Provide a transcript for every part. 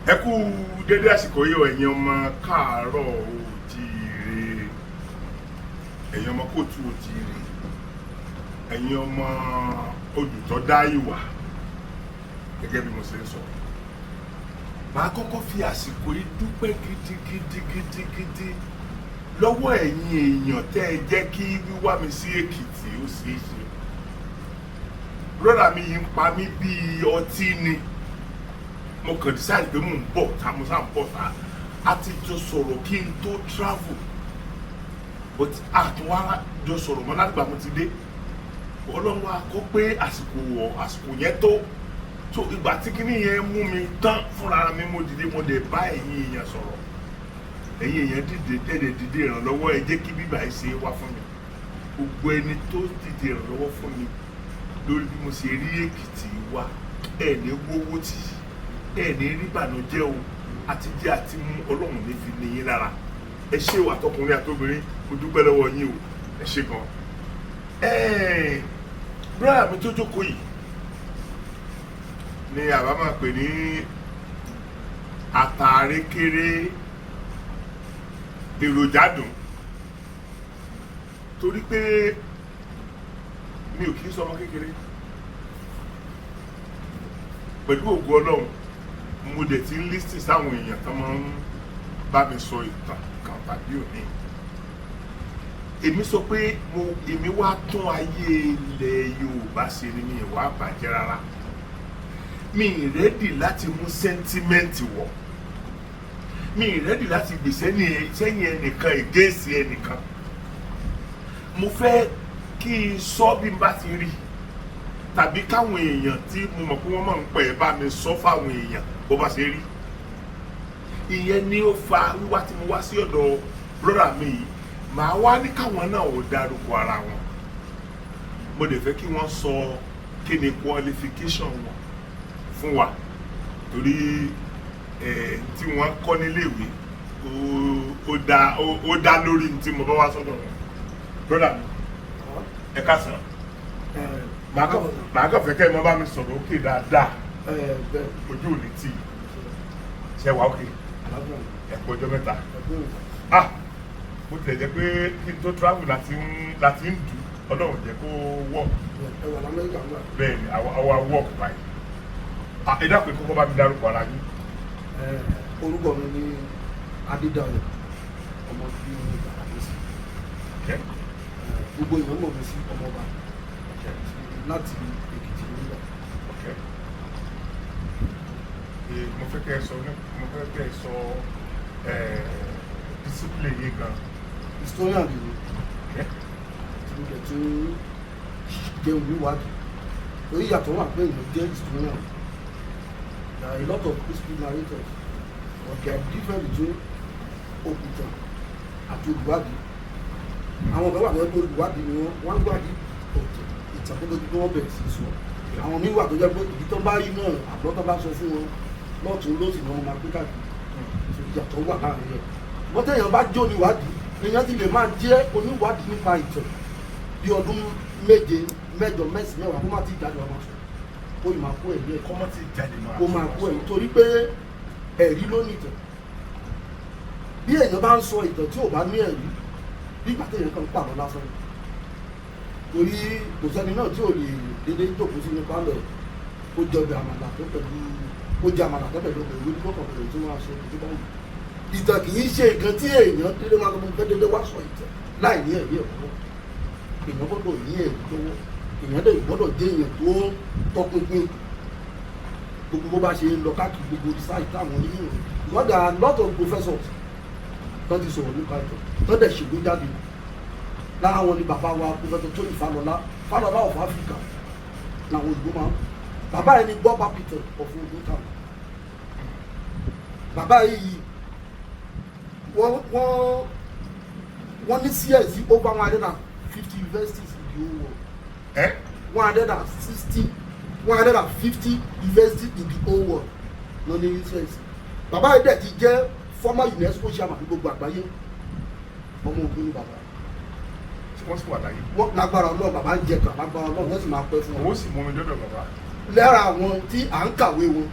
ẹ kú dédé àsìkò yìí o ẹ̀yin ọmọ káàárọ̀ oòjíire ẹ̀yin ọmọ kóòtù oòjíire ẹ̀yin ọmọ olùtọ́dá ìwà gẹ́gẹ́ bí mo ṣe ń sọ màá kọ́kọ́ fi àsìkò yìí dúpẹ́ gidigidi lọ́wọ́ ẹ̀yin èèyàn tẹ́ ẹ jẹ́ kí wíwá mi sí Èkìtì ó ṣeé ṣe brọ́dà mi yìí ń pa mí bíi ọtí ni mo kàn decide pé mò ń bọ̀ tá mo sá ń bọ̀ tá a ti jọ sọ̀rọ̀ kí n tó travel but àtúnwá jọ sọ̀rọ̀ mọ́ látìgbà mo ti dé ọlọ́run wa kọ́ pé àsìkò yẹn tó so ìgbà tí kíní yẹn mú mi tán fúnra mi mo dìde mo dẹ̀ bá ẹ̀yin èèyàn sọ̀rọ̀ ẹ̀yin èèyàn dìde ìrànlọ́wọ́ ẹ jẹ́ kí bíbá ẹ ṣe wá fún mi gbogbo ẹni tó dìde ìrànlọ́wọ́ fún mi lórí bí mo ṣe rí Èkìtì wá ẹ̀ ní gbówó tì ẹ̀ ní rí ìbànújẹ́ o àti jẹ́ àti mú ọlọ́run ní fi ní yín lára ẹ ṣé o àtọkùnrin àtobìnrin mo dúpẹ́ lọ́wọ́ yín o ẹ ṣé gan. bírọ́dà mi tó jókòó yìí ni àbá máa pè ní àtàrékèrè èròjà dùn torí pé mi ò kì í sọmọ kékeré pẹ̀lú ògo ọlọ́run mo dẹ̀ ti ń lísì sáwọn èèyàn tó máa ń bá mi sọ ìtàn kan tàbí òní èmi sọ pé èmi wá tún ayé ilẹ̀ Yorùbá ṣe ni mi ìwà àbàjẹ́ rárá mi ì rẹ́dì láti mú sẹ́ńtímẹ́ǹtì wọ̀ mi ì rẹ́dì láti gbèsè sẹ́yìn ẹnìkan ìgéèsì ẹnìkan mo fẹ́ kí n sọ bí n bá ti rí tàbí káwọn èèyàn tí mo mọ̀ pé wọ́n máa ń pẹ̀ bá mi sọ fáwọn èèyàn bó bá ṣe rí ìyẹn ni ó fa wíwá tí mo wá sí ọ̀dọ̀ brọ́dà mi yìí màá wá ní káwọn náà ò dárúkọ ara wọn mo dẹ̀ fẹ́ kí wọ́n sọ kí ni qualification wọn fún wa torí tí wọ́n kọ́ níléèwé ó dá lórí tí mo bá wá sọ́dọ̀ wọn brọ́dà mi ẹ káàsán màá kàn fẹ́ kẹ́ ẹ mọ́ bá mi sọ̀rọ̀ òkè dáadáa ojú ò ní tì í ṣe wà òkè ẹ̀pọ̀ ọjọ́ mẹ́ta mo tẹ̀ jẹ́ pé kí n tó travel láti ń dù ọlọ́run jẹ́ kó wọ̀ bẹ́ẹ̀ ni àwa work báyìí ẹ dákun kókó bá mi dárúkọ ara yín. orúkọ mi ní Adédayọ̀ ọmọ tí bàbá mi sí gbogbo èèyàn mọ̀ mi sí ọmọọba láti Èkìtì nígbà. mo fẹ́ kẹ́ ẹ sọ discipline yìí gan. historian ni tí mo jẹ́ tó jẹ́ oníwádìí orí ìyàtọ̀ wà pé èèyàn jẹ́ historian there are a lot of history narrators but they are different between òkùtàn àti olùwádìí àwọn ọ̀gá wà lọ́wọ́ pé olùwádìí ni wọ́n gbádìí òkùtàn ìtàkùn tó wọ́n bẹ̀rẹ̀ sí sọ àwọn míì wà tó jẹ́ pé ìdí tó bá rí náà àbọ̀ tó bá sọ fún wọn lọ́tún lósì ni wọ́n máa pé káàkiri ìyàtọ̀ wà láàrin rẹ̀ wọ́n tẹ̀yàn bá jó oníwádìí èèyàn ti lè máa jẹ́ oníwádìí nípa ìtàn bí ọdún méje mẹ́jọ mẹ́sìn mẹ́wàá kó má ti jáde ọmọ sọ ó yìí máa kó ẹ̀rí ẹ̀ kọ́ mọ́ ti jáde máa kó máa kó ẹ̀rí torí pé ẹ̀rí ló ní ìtàn bí èèyàn bá ń sọ ìtàn tí ò bá ní ẹ̀rí bí gbàtẹ́yìn kan pààrọ̀ lásán torí kò sẹ́ni náà tí ò lè dédé jókòó sí nípa lẹ̀ ó jọbi àmàlà tó pẹ̀lú ó jẹ àmàlà tó pẹ̀lú ìwé ní kọ́kàn pẹ̀lú tí wọ́n á sọ ìdí báyìí ìtàn kì í ṣe nǹkan tí èèyàn dédé máa lọ́mọ fẹ́ dédé wá sọ ìtàn láì ní ẹ̀rí ẹ̀kọ́ èèyàn gbọ́dọ̀ ní ẹ̀rí tó èèyàn dẹ̀ gbọ́dọ̀ jẹ́ èèyàn tó tọpinpin gbogbo bó bá ṣe lọ káàkiri gbogbo research táwọn onímọ̀ wọ́n dà lot of professors tó ti sọ̀rọ̀ nípa ìtàn tó dẹ̀ ṣègbè jáde lára wọn ni bàbá wa professor Tony Falola of Africa làwọn òyìnbó máa ń bàbá yìí ni Boba Peter of Ogun Town bàbá yìí wọ́n ní CS over 150 universities in the whole world 150 universities in the whole world ló ní CS bàbá yìí dẹ̀ ti jẹ́ former UNESCO chairman ní gbogbo àgbáyé ọmọ ogun ní bàbá wọ́n sì wà láyé. wọ́n lágbára Ọlọ́run bàbá ń jẹ kàn lágbára Ọlọ́run wọ́n sì máa pẹ́ fún wọn. owó sì mú mi dọ́dọ̀ bàbá. lára àwọn tí à ń kàwé wọn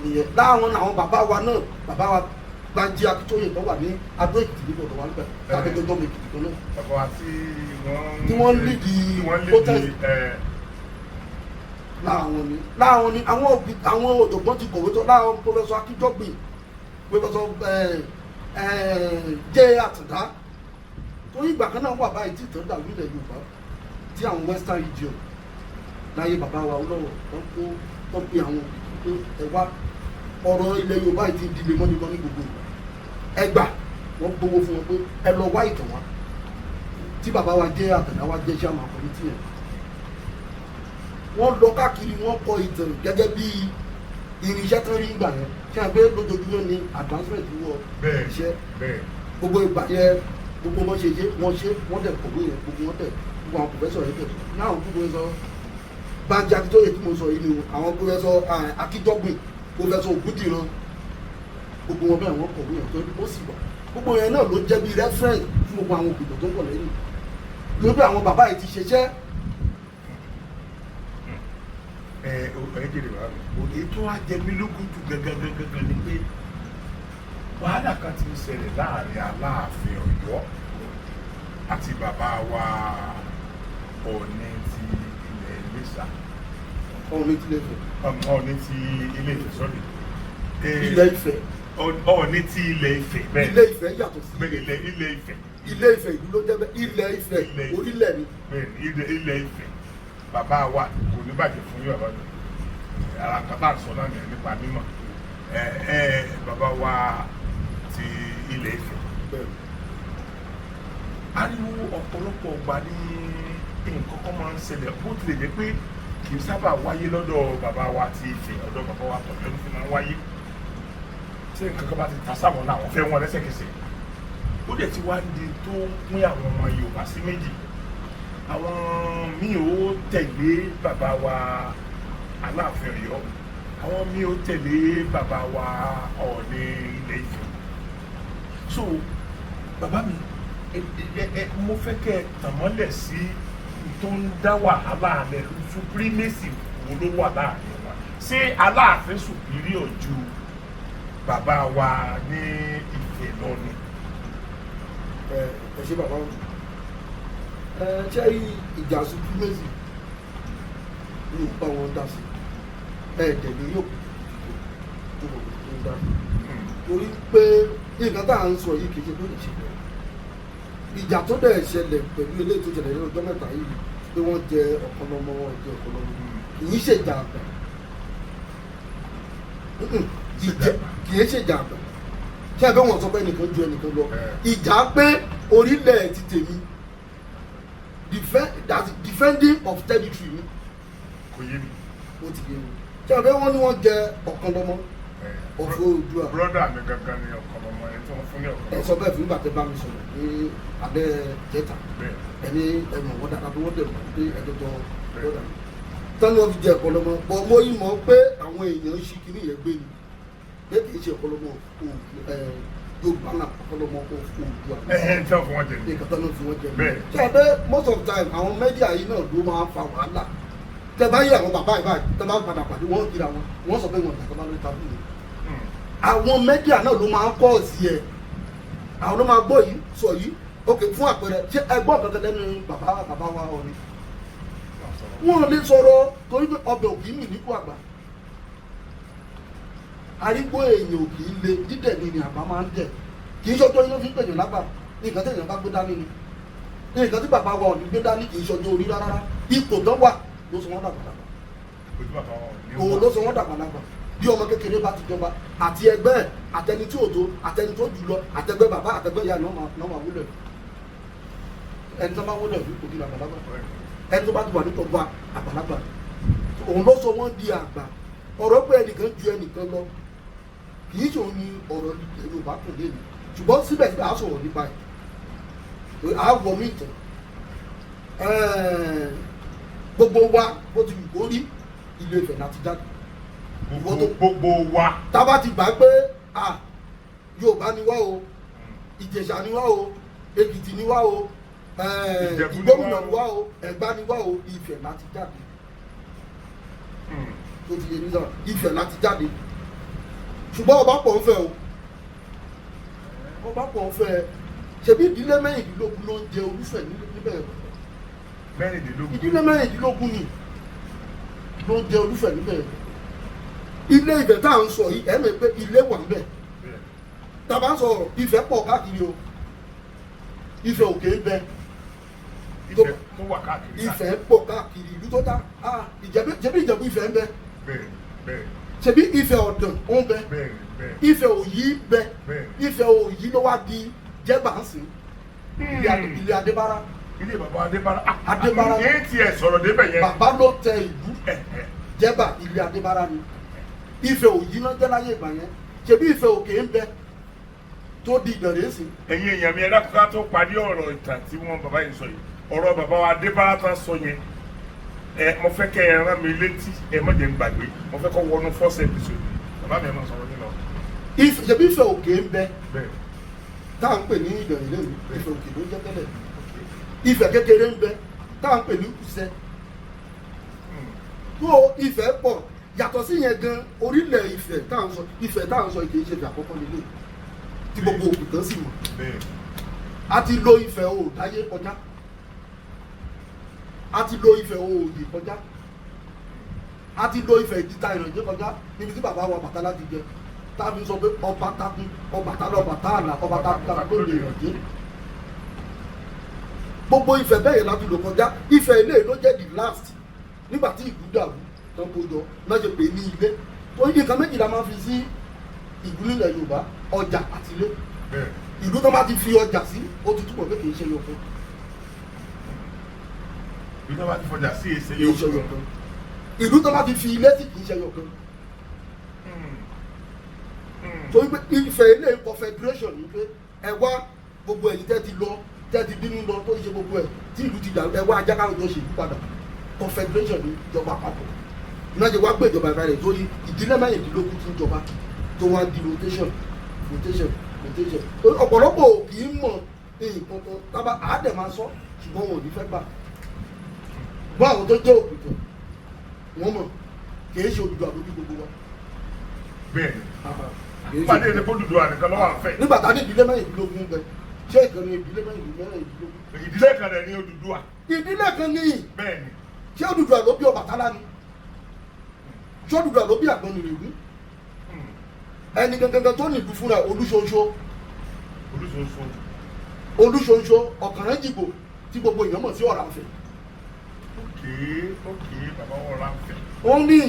ìyẹn láwọn àwọn bàbá wa náà bàbá wa Bánjí Akíntóyè tó wà ní Adó Èkìtì níbi ọ̀dọ̀ wa nígbà tàbí tó jọ́ mi Èkìtì kan náà. bàbá wa tí wọ́n lì di protest láwọn ni àwọn ọ̀jọ̀gbọ́n ti kọ̀wé tó láwọn pọfẹsọ Akínjọ́gbìn pọfẹsọ Jẹ́ Àtàndá torí ìgbà kan náà wà báyìí tí ìtàn dàrú ilẹ̀ Yorùbá tí àwọn western region láyé bàbá wa olówó tó pe àwọn pé ẹ wá ọ̀rọ̀ ilẹ̀ Yorùbá yìí ti dìde mọ́ni lọ ní gbogbo ẹgbà wọ́n gbowó fún wọn pé ẹ lọ wá ìtàn wá tí bàbá wa Jẹ́ Àtàndá wa jẹ́ sàmà kọ́mítì yẹn wọ́n lọ káàkiri wọ́n kọ ìtàn gẹ́gẹ́ bí irinṣẹ́ tó rí ìgbà yẹn ṣé àgbẹ̀ lójoojúmọ́ ni advancement wọ iṣẹ́ gbogbo ìgbà yẹn gbogbo wọn ṣe wọ́n dẹ̀ kọ̀wé yẹn gbogbo wọn dẹ̀ gbogbo àwọn pòfẹ́sọ̀ yẹn dẹ̀ náà gbogbo ẹ sọ Bánjí Akíntóyè tí mo sọ yìí ni àwọn pòfẹ́sọ̀ Akínjọ́gbìn pòfẹ́sọ̀ Ògúndìran gbogbo wọn bẹ́ẹ̀ wọ́n kọ̀wé yẹn tó ó sì wà gbogbo yẹn náà ló jẹ́ bí reference fún gbogbo àwọn òkùnkùn tó ń bọ̀ lẹ́yìn lórí àwọn bàbá yìí ti ṣiṣẹ́. òye tó wá jẹ mí lógún jù gẹ́gẹ́ ni pé wàhálà kan ti ń ṣẹlẹ̀ láàrin Aláàfin Ọ̀yọ́ àti bàbá wa Ọọ̀ni ti ilẹ̀ Iléṣà. Ọọ̀ni ti Ilé Ifẹ̀. Ọọ̀ni ti Ilé Ifẹ̀ sọ́ọ̀dì. Ilẹ̀ Ifẹ̀. Ọọ̀ni ti Ilẹ̀ Ifẹ̀ bẹ́ẹ̀. Ilé Ifẹ̀ yàtọ̀ sí Ilẹ̀ Ifẹ̀. Ilé Ifẹ̀ ìlú ló jẹ́ bẹ́ẹ̀ Ilẹ̀ Ifẹ̀ orílẹ̀ ni. Bẹ́ẹ̀ Ilẹ̀ Ifẹ̀ bàbá wa kò ní bàjẹ́ fún yóò bàbá mi ara kàtà sọ náà nìyẹn nípa mímọ̀ bàbá wa ti Ilẹ̀ Ifẹ̀. ariwo ọ̀pọ̀lọpọ̀ ọgbà ní nǹkan kan máa ń ṣẹlẹ̀ bó tilẹ̀ jẹ́ pé kì í sábà wáyé lọ́dọ̀ bàbá wa ti Ifẹ̀ ọ̀dọ̀ bàbá wa tọ̀lẹ́ ló fi máa ń wáyé tí nǹkan kan bá ti ta sáwọn náà wọ́n fẹ́ wọn lẹ́sẹ̀kẹsẹ̀ ó dẹ̀ ti wá di tó pín àwọn ọmọ Yorùbá sí méjì àwọn míì ó tẹ̀lé bàbá wa Aláàfin Ọ̀yọ́ àwọn míì ó tẹ̀lé bàbá wa Ọọ̀ni Ilẹ̀ Ifẹ̀ so bàbá mi mo fẹ́ kẹ́ ẹ tàn mọ́lẹ̀ sí tó ń dá wàhálà rẹ̀ supremacy wo ló wà láàrin wa ṣé Aláàfin superior ju bàbá wa ní Ifẹ̀ lọ ni. ẹ ṣe bàbá wọn ṣe ìjà supremacy ní ìpa wọn dá sí tẹ̀lé yóò tó ń dá torí pé nǹkan tá à ń sọ yìí kì í ṣe tó lè ṣe bẹ́ẹ̀ ìjà tó dẹ̀ ṣẹlẹ̀ pẹ̀lú eléyìí tó ṣẹlẹ̀ nínú ọjọ́ mẹ́ta yìí pé wọ́n jẹ ọ̀kanlọ́mọ wọn jẹ ọ̀kanlọ́mọ kì í ṣèjà àgbà kì í ṣèjà àgbà ṣé ẹgbẹ́ wọn sọ pé ẹnìkan ju ẹnìkan lọ ìjà pé orílẹ̀ ti tèmi defending of territory ni kò yé mi ó ti yé mi ṣé ẹgbẹ́ wọn ni wọ́n jẹ ọ̀kanlọ́mọ ọ̀fọ̀ Oòduà. broda mi gangan ni ọ̀kanlọ́mọ ẹni tí wọ́n fún ní ọ̀kanlọ́mọ. ẹ sọ bẹ́ẹ̀ fún ìgbà tẹ́ bá mi sọ̀rọ̀ ní abẹ́ jẹ́ta ẹni ẹ̀mọ̀ wọ́n dára tó wọ́n dẹ̀ mọ̀ pé ẹjọ́ tó broda mi tani wọ́n fi jẹ ọ̀kanlọ́mọ bọ̀ mo yí mọ̀ pé àwọn èèyàn ṣì kiri yẹn gbé ni pé kì í ṣe ọ̀kanlọ́mọ Yorùbá náà ọ̀kanlọ́mọ Oòduà. tí wọ́n fún wọn jẹ ní. ìkàtà náà fún wọn jẹ ní. ṣé ẹ bẹ́ most of the time àwọn mẹ́díà yìí náà ló máa ń fa wàhálà tẹ bá yí àwọn bàbá ìbáyìí tẹ bá ń padà pàdé wọn kíra wọn wọn sọ pé wọn ìtàkùn bá lórí tábìlì ni àwọn mẹ́díà náà ló máa ń kọ́ sí ẹ̀ àwọn ló máa gbọ́ yìí sọ yìí ok fún àpẹẹrẹ ṣé ẹgbọ́n kankan lẹ́nu bàbá wa Ọọ̀ni wọn lè sọ̀rọ̀ torí pé ọbẹ̀ òkì mì nípò àgbà arígbó èèyàn òkì le dídẹ̀ ni àgbà máa ń dẹ̀ kì í ṣọjọ́ iná fi ń pèèyàn lágbà nǹkan tí èèyàn bá gbé dání ni nǹkan tí bàbá wa Ọọ̀ni gbé dání kì í ṣọjọ́ orí rárá ipò tó wà ló sọ wọ́n dàgbàlagbà òun ló sọ wọ́n dàgbàlagbà bí ọmọ kékeré bá ti jọba àti ẹgbẹ́ ẹ̀ àtẹni tí ò tó àtẹni tó jù lọ àtẹgbẹ́ bàbá àtẹgbẹ́ ìyá náà máa wúlẹ̀ ẹni tó máa wúlẹ̀ fún kò ní àgbàlagbà ẹni tó bá ti wà nítorí wa àgbàlagbà òun ló sọ wọ́n di àgbà ọ̀rọ̀ pé ẹnìkan ju ẹnìkan lọ kì í ṣòun ni ọ̀rọ̀ Yorùbá kò lé mi ṣùgbọ́n síbẹ̀síbẹ̀ á sọ̀rọ̀ nípa ẹ̀ á wọ̀ mí ìtàn gbogbo wa bó ti wù kó rí Ilé Ifẹ̀ láti jáde gbogbo wa. tábà ti gbà pé Yorùbá ni wá o Ìjẹ̀ṣà ni wá o Èkìtì ni wá o Ìgbómìnà ni wá o Ẹ̀gbá ni wá o Ifẹ̀ láti jáde tó ti yé nígbà Ifẹ̀ láti jáde ṣùgbọ́n ọba pọ̀ ń fẹ́ o ọba pọ̀ ń fẹ́ ṣebí ìdílé mẹ́rìndínlógún ló ń jẹ Olúfẹ̀ níbẹ̀ ìdílé mẹ́rìndínlógún ni ló ń jẹ Olúfẹ̀ níbẹ̀ ilé Ifẹ̀ tá à ń sọ yìí ẹ̀mí pé ilé wà ń bẹ̀ tàbá ń sọ̀rọ̀ Ifẹ̀ pọ̀ káàkiri o Ifẹ̀ òkè ń bẹ Ifẹ̀ pọ̀ káàkiri ìlú tó dá ṣebí Ìjẹ̀bú Ifẹ̀ ń bẹ ṣebí Ifẹ̀ Ọ̀dàn ó ń bẹ Ifẹ̀ Òyì ń bẹ Ifẹ̀ Òyì ló wá di Jẹ̀bà ń sìn ilé Adébárà ilé bàbá Adébárà èyí tí ẹ sọ̀rọ̀ débẹ̀ yẹn bàbá ló tẹ ìlú Jẹ̀bà ilé Adébárà ni Ifẹ̀ Òyì náà jẹ́ láyé ìgbà yẹn ṣebí Ifẹ̀ òkè ń bẹ tó di ìdọ̀rẹ́ sí. ẹ̀yin èèyàn mi ẹ̀dá kankan tó parí ọ̀rọ̀ ìtàn tí wọ́n bàbá yìí sọ yìí ọ̀rọ̀ bàbá wa Adébárà tán sọ yẹn mo fẹ́ kẹ́ ẹ rán mi létí ẹ má jẹ́ n gbàgbé mo fẹ́ kọ́ wọnú first episode bàbá mi ẹ máa sọ̀rọ̀ nínú. ṣebí Ifẹ̀ òkè ń bẹ tá à ń pè ní ìdọ̀rẹ́ lẹ́nu Ifẹ̀ òkè ló jẹ́ tẹ́lẹ̀ Ifẹ̀ kékeré ń bẹ tá à ń pè ní Kùsẹ́ tó Ifẹ̀ pọ̀ yàtọ̀ sí yẹn gan orílẹ̀ Ifẹ̀ tá à ń sọ kì í ṣe Ifẹ̀ àkọ́kọ́ nílé tí gbogbo òkùnkàn sì mọ̀ a ti lo Ifẹ̀ Òòdáyé kọjá a ti lo Ifẹ̀ Òòyè kọjá a ti lo Ifẹ̀ Ìdìta Ìrànjẹ kọjá níbi tí bàbá wa Ọbàtálá ti jẹ tábí sọ pé ọba takun Ọbàtálá Ọbàtálá ọba takun ló lè Ìrànjẹ gbogbo Ifẹ̀ bẹ́ẹ̀ yẹn láti lò kọjá Ifẹ̀ ilé ló jẹ́ the last nígbà tí ìlú dàrú tán kó jọ náà ṣe pè ní ilé tó yí nǹkan méjìlá máa fi sí ìlú nílẹ̀ Yorùbá ọjà àti ilé ìlú tó bá ti fi ọjà sí ó ti túbọ̀ pé kì í ṣe yọkan ìlú tó bá ti fọjà sí èsè yọkan ìlú tó bá ti fi ilé sí kì í ṣe yọkan torí pé Ifẹ̀ ilé confederation ni pé ẹ wá gbogbo ẹ̀yin tẹ́ ti lọ tẹ́ ti bínú lọ tó ń ṣe gbogbo ẹ̀ tí ìlú ti dàrú ẹ wá ajá káwọn jọ ṣèlú padà confederation ni ìjọba àpapọ̀ náà ṣe wá gbé ìjọba ìbáraẹ̀ torí ìdílé mẹ́rìndínlógún tí ń jọba tó wá di rotation ọ̀pọ̀lọpọ̀ kì í mọ̀ nǹkan tó tábà àádẹ́ máa sọ ṣùgbọ́n wọn ò ní fẹ́ gbà bọ́ àwọn tó jẹ́ òkùnkùn wọ́n mọ̀ kì í ṣe Odùduwà lójú gbogbo wa. bẹ́ẹ̀ni pàdé ìdìbò Odùduwà nìkan lọ́wọ́ àfẹ́. nígbà tá a ní ìdílé mẹ́rìndínlógún bẹ ṣé ìkànnì ìdílé mẹ́rìndínlógún. ìdílé kan rẹ̀ ní Odùduwà. ìdílé kan ní. bẹ́ẹ̀ni. ṣé Odùduwà ló bí Ọbàtálá ni ṣé Odùduwà ló bí Àgbọnnìrègún ẹni gangan tó nìlú fúnra Olúṣoṣo Ọ̀kànrànjìgbò tí gbogbo èèyàn mọ̀ sí Ọ̀rànfẹ̀. ókè bàbá Ọ̀rànfẹ̀. òun ní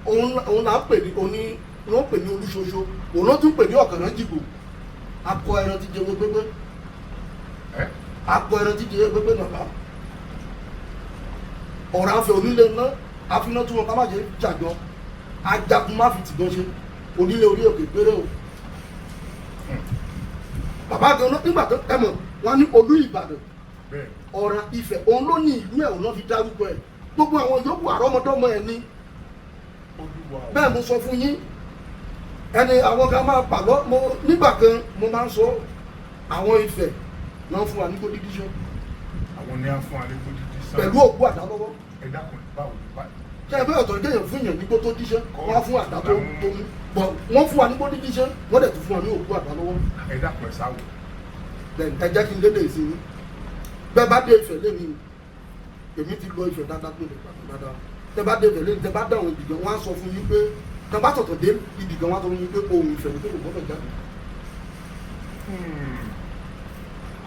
òun là ń pè ní wọ́n pè ní Olúṣoṣo òun ló tún pè ní Ọ̀kànrànjìgbò akọ ẹran ti jẹ gbégbé akọ ẹran ti jẹ gbégbé nàbà Ọ̀rànfẹ̀ onílé ńlá àfihàn tí wọn ká má jẹ jàjọ ajagun má fi tìgbọ́n ṣe onílé orí òkè péré o bàbá gan nígbà tó ẹ mọ̀ wọ́n ní Olú Ìbàdàn Ọ̀ràn Ifẹ̀ òun ló ní ìlú ẹ̀ òun náà fi dárúkọ ẹ̀ gbogbo àwọn yòókù àrọ́mọdọ́mọ ẹ̀ ní bẹ́ẹ̀ mo sọ fún yín ẹni àwọn kan máa pàlọ́ nígbà kan mo máa ń sọ àwọn Ifẹ̀ náà fún wa ní gbódídí sọ. àwọn ní á fún wa ní gbódídí sọ. pẹ̀lú òkú àdá lọ́wọ́. ẹ dákun báwo ṣe ẹ bẹ́ẹ̀ ọ̀tọ̀ kéèyàn fún yàn ní gbó tó díṣẹ́ wọ́n á fún àdá tó mú bọ̀ wọ́n fún wa ní gbódídí sẹ́ wọ́n dẹ̀ tún fún wa ní òkú àdá lọ́wọ́. ẹ dákun ẹ sáwọ. ẹ jẹ́ kí n lédè sí i bẹ́ẹ̀ bá dé Ifẹ̀ lẹ́nu èmi ti lọ Ifẹ̀ dáadáa tó lè pàtó dáadáa tẹ́ bá dé Ifẹ̀ lẹ́nu tẹ́ bá dáhùn ibìkan wọ́n á sọ fún yín pé tẹ́ bá tọ̀tọ̀ dé ibìkan wọ́n á sọ fún yín pé ohun Ifẹ̀ ní pé kò gbọ́dọ̀ jáde.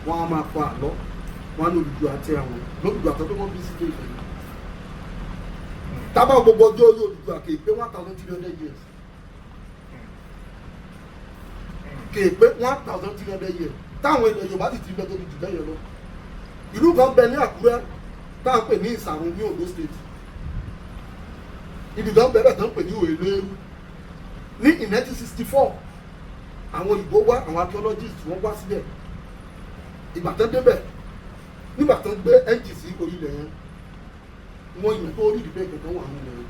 wọ́n á máa kọ àlọ́ wọ́n á ní Odùduwà àti àwọn Odùduwà àti ọdún wọn bí sí dé Ifẹ̀ yìí. tábà gbogbo ọjọ́ orí Odùduwà kì í pé 1,300 years kì í pé 1,300 years táwọn ilẹ̀ Yorùbá ti ti bẹ tóbi jù lẹ́yìn lọ. ìlú kan bẹ ní Àkúrẹ́ táwọn pè ní Ìsàrùn ní Ondo State ibi kan bẹ̀rẹ̀ tán pè ní Òèlérú ní 1964 àwọn Ìgbò wá àwọn archaeologists wọ́n wá síbẹ̀ ìgbà tán débẹ̀ nígbà tán gbé ẹ́ńjì sí orílẹ̀ yẹn wọ́n yàn tó orí ìdìbò kankan wà nínú rẹ̀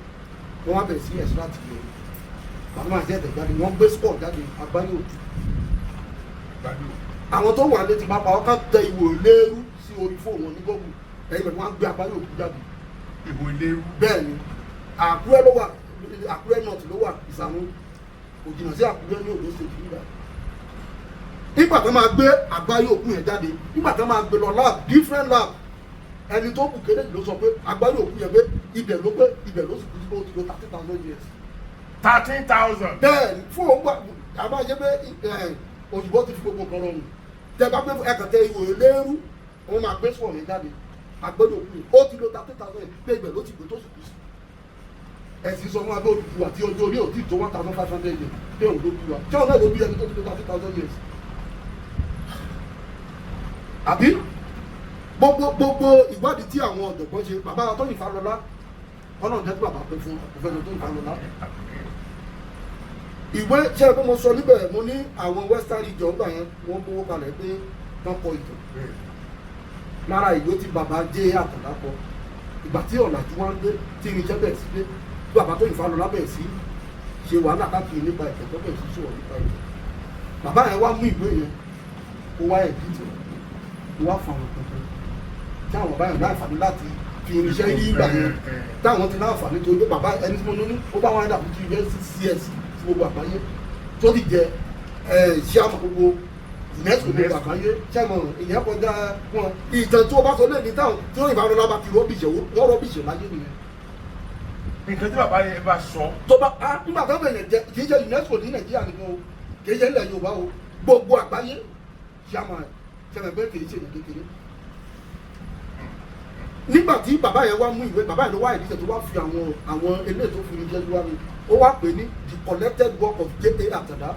wọ́n wá bẹ̀rẹ̀ sí ẹ̀sùn láti lọ bàbá máa jẹ́ ẹ̀tẹ̀ jáde wọ́n gbé sport jáde agbárí òtún àwọn tó wà létí pápá ọkà tẹ Ìwòlérú sí orí fóònù ní gọ́ọ̀gù ẹ̀yìn bẹ̀rẹ̀ wọ́n gbé agbárí òtún jáde. Ìwòlérú. bẹ́ẹ̀ ni Àkúrẹ́ ló wà Àkúrẹ́ north ló wà Ìsàrùn kò jìnnà sí Àkúrẹ́ ní Ondo State nígbà nígbà tó máa gbé àgbáyé òkú yẹn jáde nígbà tó máa gbé lọ lab different lab ẹni tó kù kéde ló sọ pé àgbáyé òkú yẹn pé ibẹ̀ ló sì kú sí pé ó ti lo 30,000 years. 13,000. bẹ́ẹ̀ fún òun gbà àbájẹ́ pé òyìnbó ti fi gbogbo nǹkan rọrùn tẹ bá gbé ẹ̀kàtẹ́ ìwò eléérú wọn máa gbé sọ̀rọ̀ yẹn jáde àgbẹ̀dọ̀ òkú yẹn ó ti lo 30,000 years pé ibẹ̀ ló ti gbé tó sì kú sí. ẹ̀sìn sọ fún abẹ́ Odùduwà tí ọjọ́ orí ò tí tó 1,500 years pé òun ló bí wa tí ọ̀nà ló bí ẹni tó ti lo 30,000 years. àbí gbogbo ìwádìí tí àwọn ọ̀jọ̀gbọ́n ṣe bàbá Tóyìn Fálọlá ọlọ́run jẹ́ pé bàbá pé fún ọ̀fẹ́ni Tóyìn Fálọlá ìwé ṣe pé mo sọ níbẹ̀ mo ní àwọn western region gbà yẹn wọ́n gbówó kalẹ̀ pé wọ́n kọ ìtàn lára ìwé tí bàbá jẹ́ Àtàndá kọ ìgbà tí ọ̀làjú wọn dé tí irinṣẹ́ bẹ̀rẹ̀ sí dé tí bàbá Tóyìn Fálọlá bẹ̀rẹ̀ sí ṣe wàhálà káàkiri nípa ìtàn tó bẹ̀rẹ̀ sí sọ̀rọ̀ nípa ìtàn bàbá yẹn wá mú ìwé yẹn kó wá ẹ̀dí tẹ̀ kó wá fàwọn tuntun tí àwọn bàbá yẹn láǹfààní láti fi irinṣẹ́ yí ìgbà yẹn táwọn ti láǹfààní tó dé bàbá ẹni tí mo ní ó bá wọn dàbí 2 years 6 years gbogbo àgbáyé tó ti jẹ ṣé àmọ́ gbogbo UNESCO gbogbo àgbáyé ṣé àmọ́ ìyẹn kọjá wọn ìtàn tó bá sọ lẹ́ni táwọn tí wọ́n ìbára lọ́ba ti rọ́bìṣẹ́ wọ́n rọ́bìṣẹ́ láyé nìyẹn. nǹkan tí bàbá yẹn bá sọ. tó bá nígbà tó bẹ̀rẹ̀ jẹ kì í ṣe UNESCO ní Nàìjíríà nìkan o kì í ṣe ilẹ̀ Yorùbá o gbogbo àgbáyé ṣé àmọ́ ṣẹlẹ̀ pé kì í ṣe kékeré. nígbà tí bàbá yẹn wá mú ìwé bàbá yẹn ló wá ìdíje tó wá fi àwọn eléyìí tó fi ní jẹ́ wá mi ó wá pè ní the collected work of J.A. Àtàndá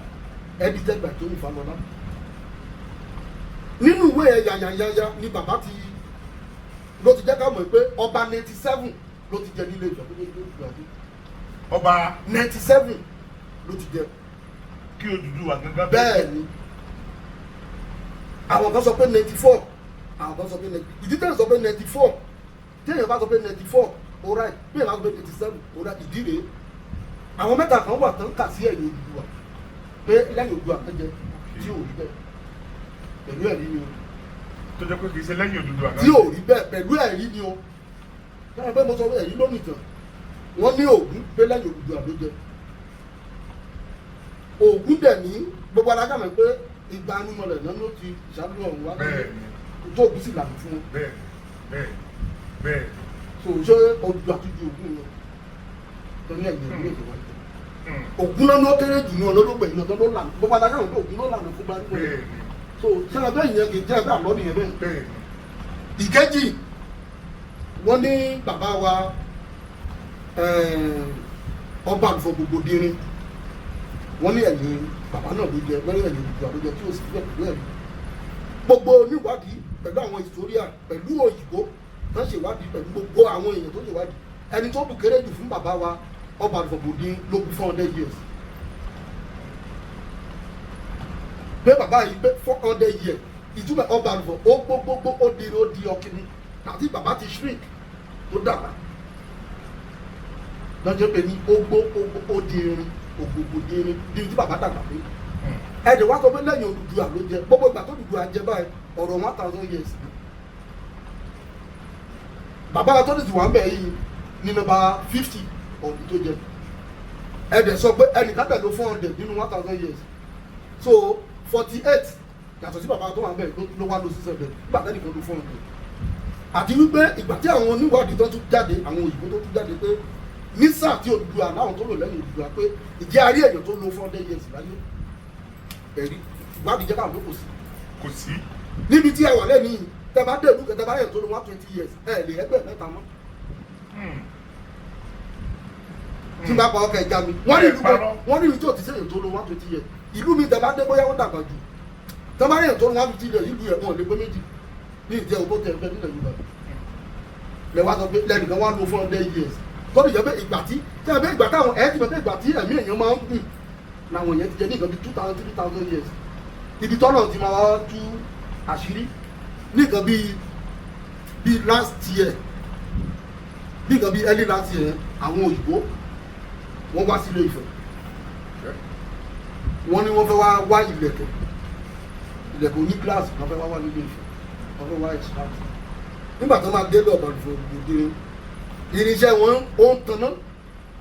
edited by Tóyìn Fálọlá. nínú ìwé ẹ̀ yàyàyàyà ni bàbá ti ló ti jẹ́ ká mọ̀ pé ọba 97 ló ti jẹ nílé Ifẹ̀ tó dé ìgbàdí. ọba 97 ló ti jẹ. kí Odùduwà gangan bẹ́ẹ̀ ni àwọn kan sọ pé 94 àwọn kan sọ pé 90 ìdí tẹ́lẹ̀ sọ pé 94 téèyàn bá sọ pé 94 alright bí èèyàn bá sọ pé 87 alright ìdí rèé àwọn mẹ́ta kan wà tán kà sí ẹ̀yìn Odùduwà pé lẹ́yìn Odùduwà kan jẹ tí ò rí bẹ́ẹ̀ pẹ̀lú ẹ̀rí ni o. tó jẹ́ pé kì í ṣe lẹ́yìn Odùduwà kan. tí ò rí bẹ́ẹ̀ pẹ̀lú ẹ̀rí ni o. báyọ̀ pé mo sọ ẹ̀rí lónìí tán wọ́n ní Ògún pé lẹ́yìn Odùduwà ló jẹ. Ògún dẹ̀ ní gbogbo alága mọ̀ pé ìgbà anúmọ̀lẹ̀ náà ló ti ìṣàlùwọ̀ ọ̀hún wá tó Ògún sì lànà fún wọn. bẹ́ẹ̀. so ṣé Odùduwà tó ju Ògún lọ torí ẹ̀yìn ìlú èdè wáyé. Ògún náà ló kéré jù náà lọ́lọ́gbẹ̀ yìí náà tó lànà gbogbo alága mọ̀ pé Ògún ló lànà fún gbàgbọ́ so ṣé ẹgbẹ́ ìyẹn kì í jẹ́ ẹgbẹ́ àlọ́ nìyẹn bẹ́ẹ̀. ìkejì wọ́n ní bàbá wa ọba àlùfọ̀ gbogbo dínrín wọ́n ní ẹ̀yìn bàbá náà ló jẹ mẹ́rin ẹ̀yìn Odùduwà ló jẹ tí ó sì fẹ́ pẹ̀lú ẹ̀rí. gbogbo oníwádìí pẹ̀lú àwọn historia pẹ̀lú òyìnbó tó ṣèwádìí pẹ̀lú gbogbo àwọn èèyàn tó ṣèwádìí ẹni tó bù kéré jù fún bàbá wa ọba àlùfọ̀ gbogbo dín ló kú 400 years. pé bàbá yìí pé 400 years ìtumọ̀ ọba àlùfọ̀ ó gbogbogbò ó di ọkìnrin àti bàbá ti shrink tó dàgbà lọ́jọ́ pé ní ó di irin ògbògbò di irin di tí bàbá dàgbà pé ẹ̀dẹ̀ wá sọ pé lẹ́yìn Odùduwà ló jẹ gbogbo ìgbà tó Odùduwà jẹ báyìí ọ̀rọ̀ 1000 years ni bàbá tó ti wà ń bẹ̀ yìí ní nọ́mbà 50 ọ̀dún tó jẹ ẹ̀dẹ̀ sọ pé ẹnìkan tẹ̀ ló 400 nínú 1000 years so 48 yàtọ̀ sí bàbá tó wà ń bẹ̀ ló wá lọ sí 7 nígbà tẹ́lẹ̀ kan ló 400 àti wípé ìgbà tí àwọn oníwádìí tó tún jáde àwọn òyìnbó tó tún jáde pé ní sáà tí Odùduwà láwọn tó lò lẹ́yìn Odùduwà pé ìjẹ́ àrí èèyàn tó lo 400 years láyé ẹ̀rí ìwádìí jẹ́ káwọn tó kò sí níbi tí ẹ wà lẹ́nu yìí tẹ bá dé ìlú kẹtẹ bá yẹn tó lo 120 years ẹ lè ẹgbẹ́ mẹ́ta mọ́ tí bá pa ọkọ̀ ẹja mi wọ́n ní ìlú tí ò ti sẹ́yìn tó lo 120 years ìlú mi tẹ bá dé bóyá wọ́n dàgbà jù tẹ bá yẹn tó lo 150 years ìlú ẹ̀ wọ́n lè gbé méjì ní ìjẹ́ ògbó tẹ̀ ẹgbẹ́ nílẹ̀ Yorùbá lẹ́wà sọ pé lẹ́nìkan wá lo 400 years tọ́lù yẹ pé ìgbà tí tẹ́lẹ̀ pé ìgbà táwọn ẹ̀ ti mọ̀ pé ìgbà tí ẹ̀mí èèyàn máa ń gùn làwọn èèyàn ti jẹ ní nǹkan bí 2000 3000 years ibi tọ́lọ̀ ti máa wá tú àṣírí ní nǹkan bí last year ní nǹkan bí early last year àwọn òyìnbó wọ́n wá sílé Ifẹ̀ wọ́n ní wọ́n fẹ́ wá ilẹ̀kẹ̀ oní gíláàsì wọ́n fẹ́ wá nílé Ifẹ̀ wọ́n fẹ́ wá extract nígbà tó máa dé lọ́ọ̀bà gbòdè irinṣẹ́ wọn ó ń tanná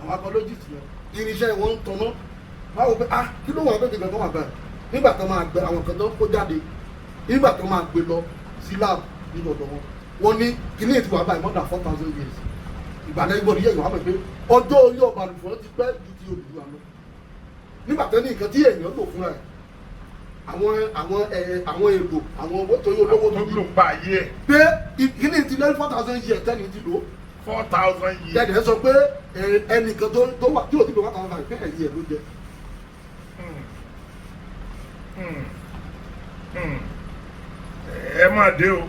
àwọn apologist yẹn irinṣẹ́ wọn ń tanná báwo pé kí ló wà lóde kankan wà báyìí nígbà tó máa gbé àwọn kan tó kó jáde nígbà tó máa gbé lọ sí lab nínú ọ̀dọ̀ wọn ní kíní ètò wà báyìí more than 4,000 years ìgbàlẹ̀ ìgbọ̀dọ̀ yẹ̀ wà pé ọjọ́ orí ọba àlùfọ́ ti pẹ́ ju ti Odùduwà lọ nígbà tó ní nǹkan tí èèyàn lò fúnra ẹ̀ àwọn èrò àwọn owó tó yẹ olówó tó lò pa ayé ẹ̀ pé kíní ti lẹ́yìn 4,000 years tẹ́ni ti lò 4,000 years tẹ́lẹ̀ sọ pé ẹnìkan tó wà tí ò ti lò 1,000 pé ẹ̀yìn ẹ̀ ló jẹ. ẹ máa dé o.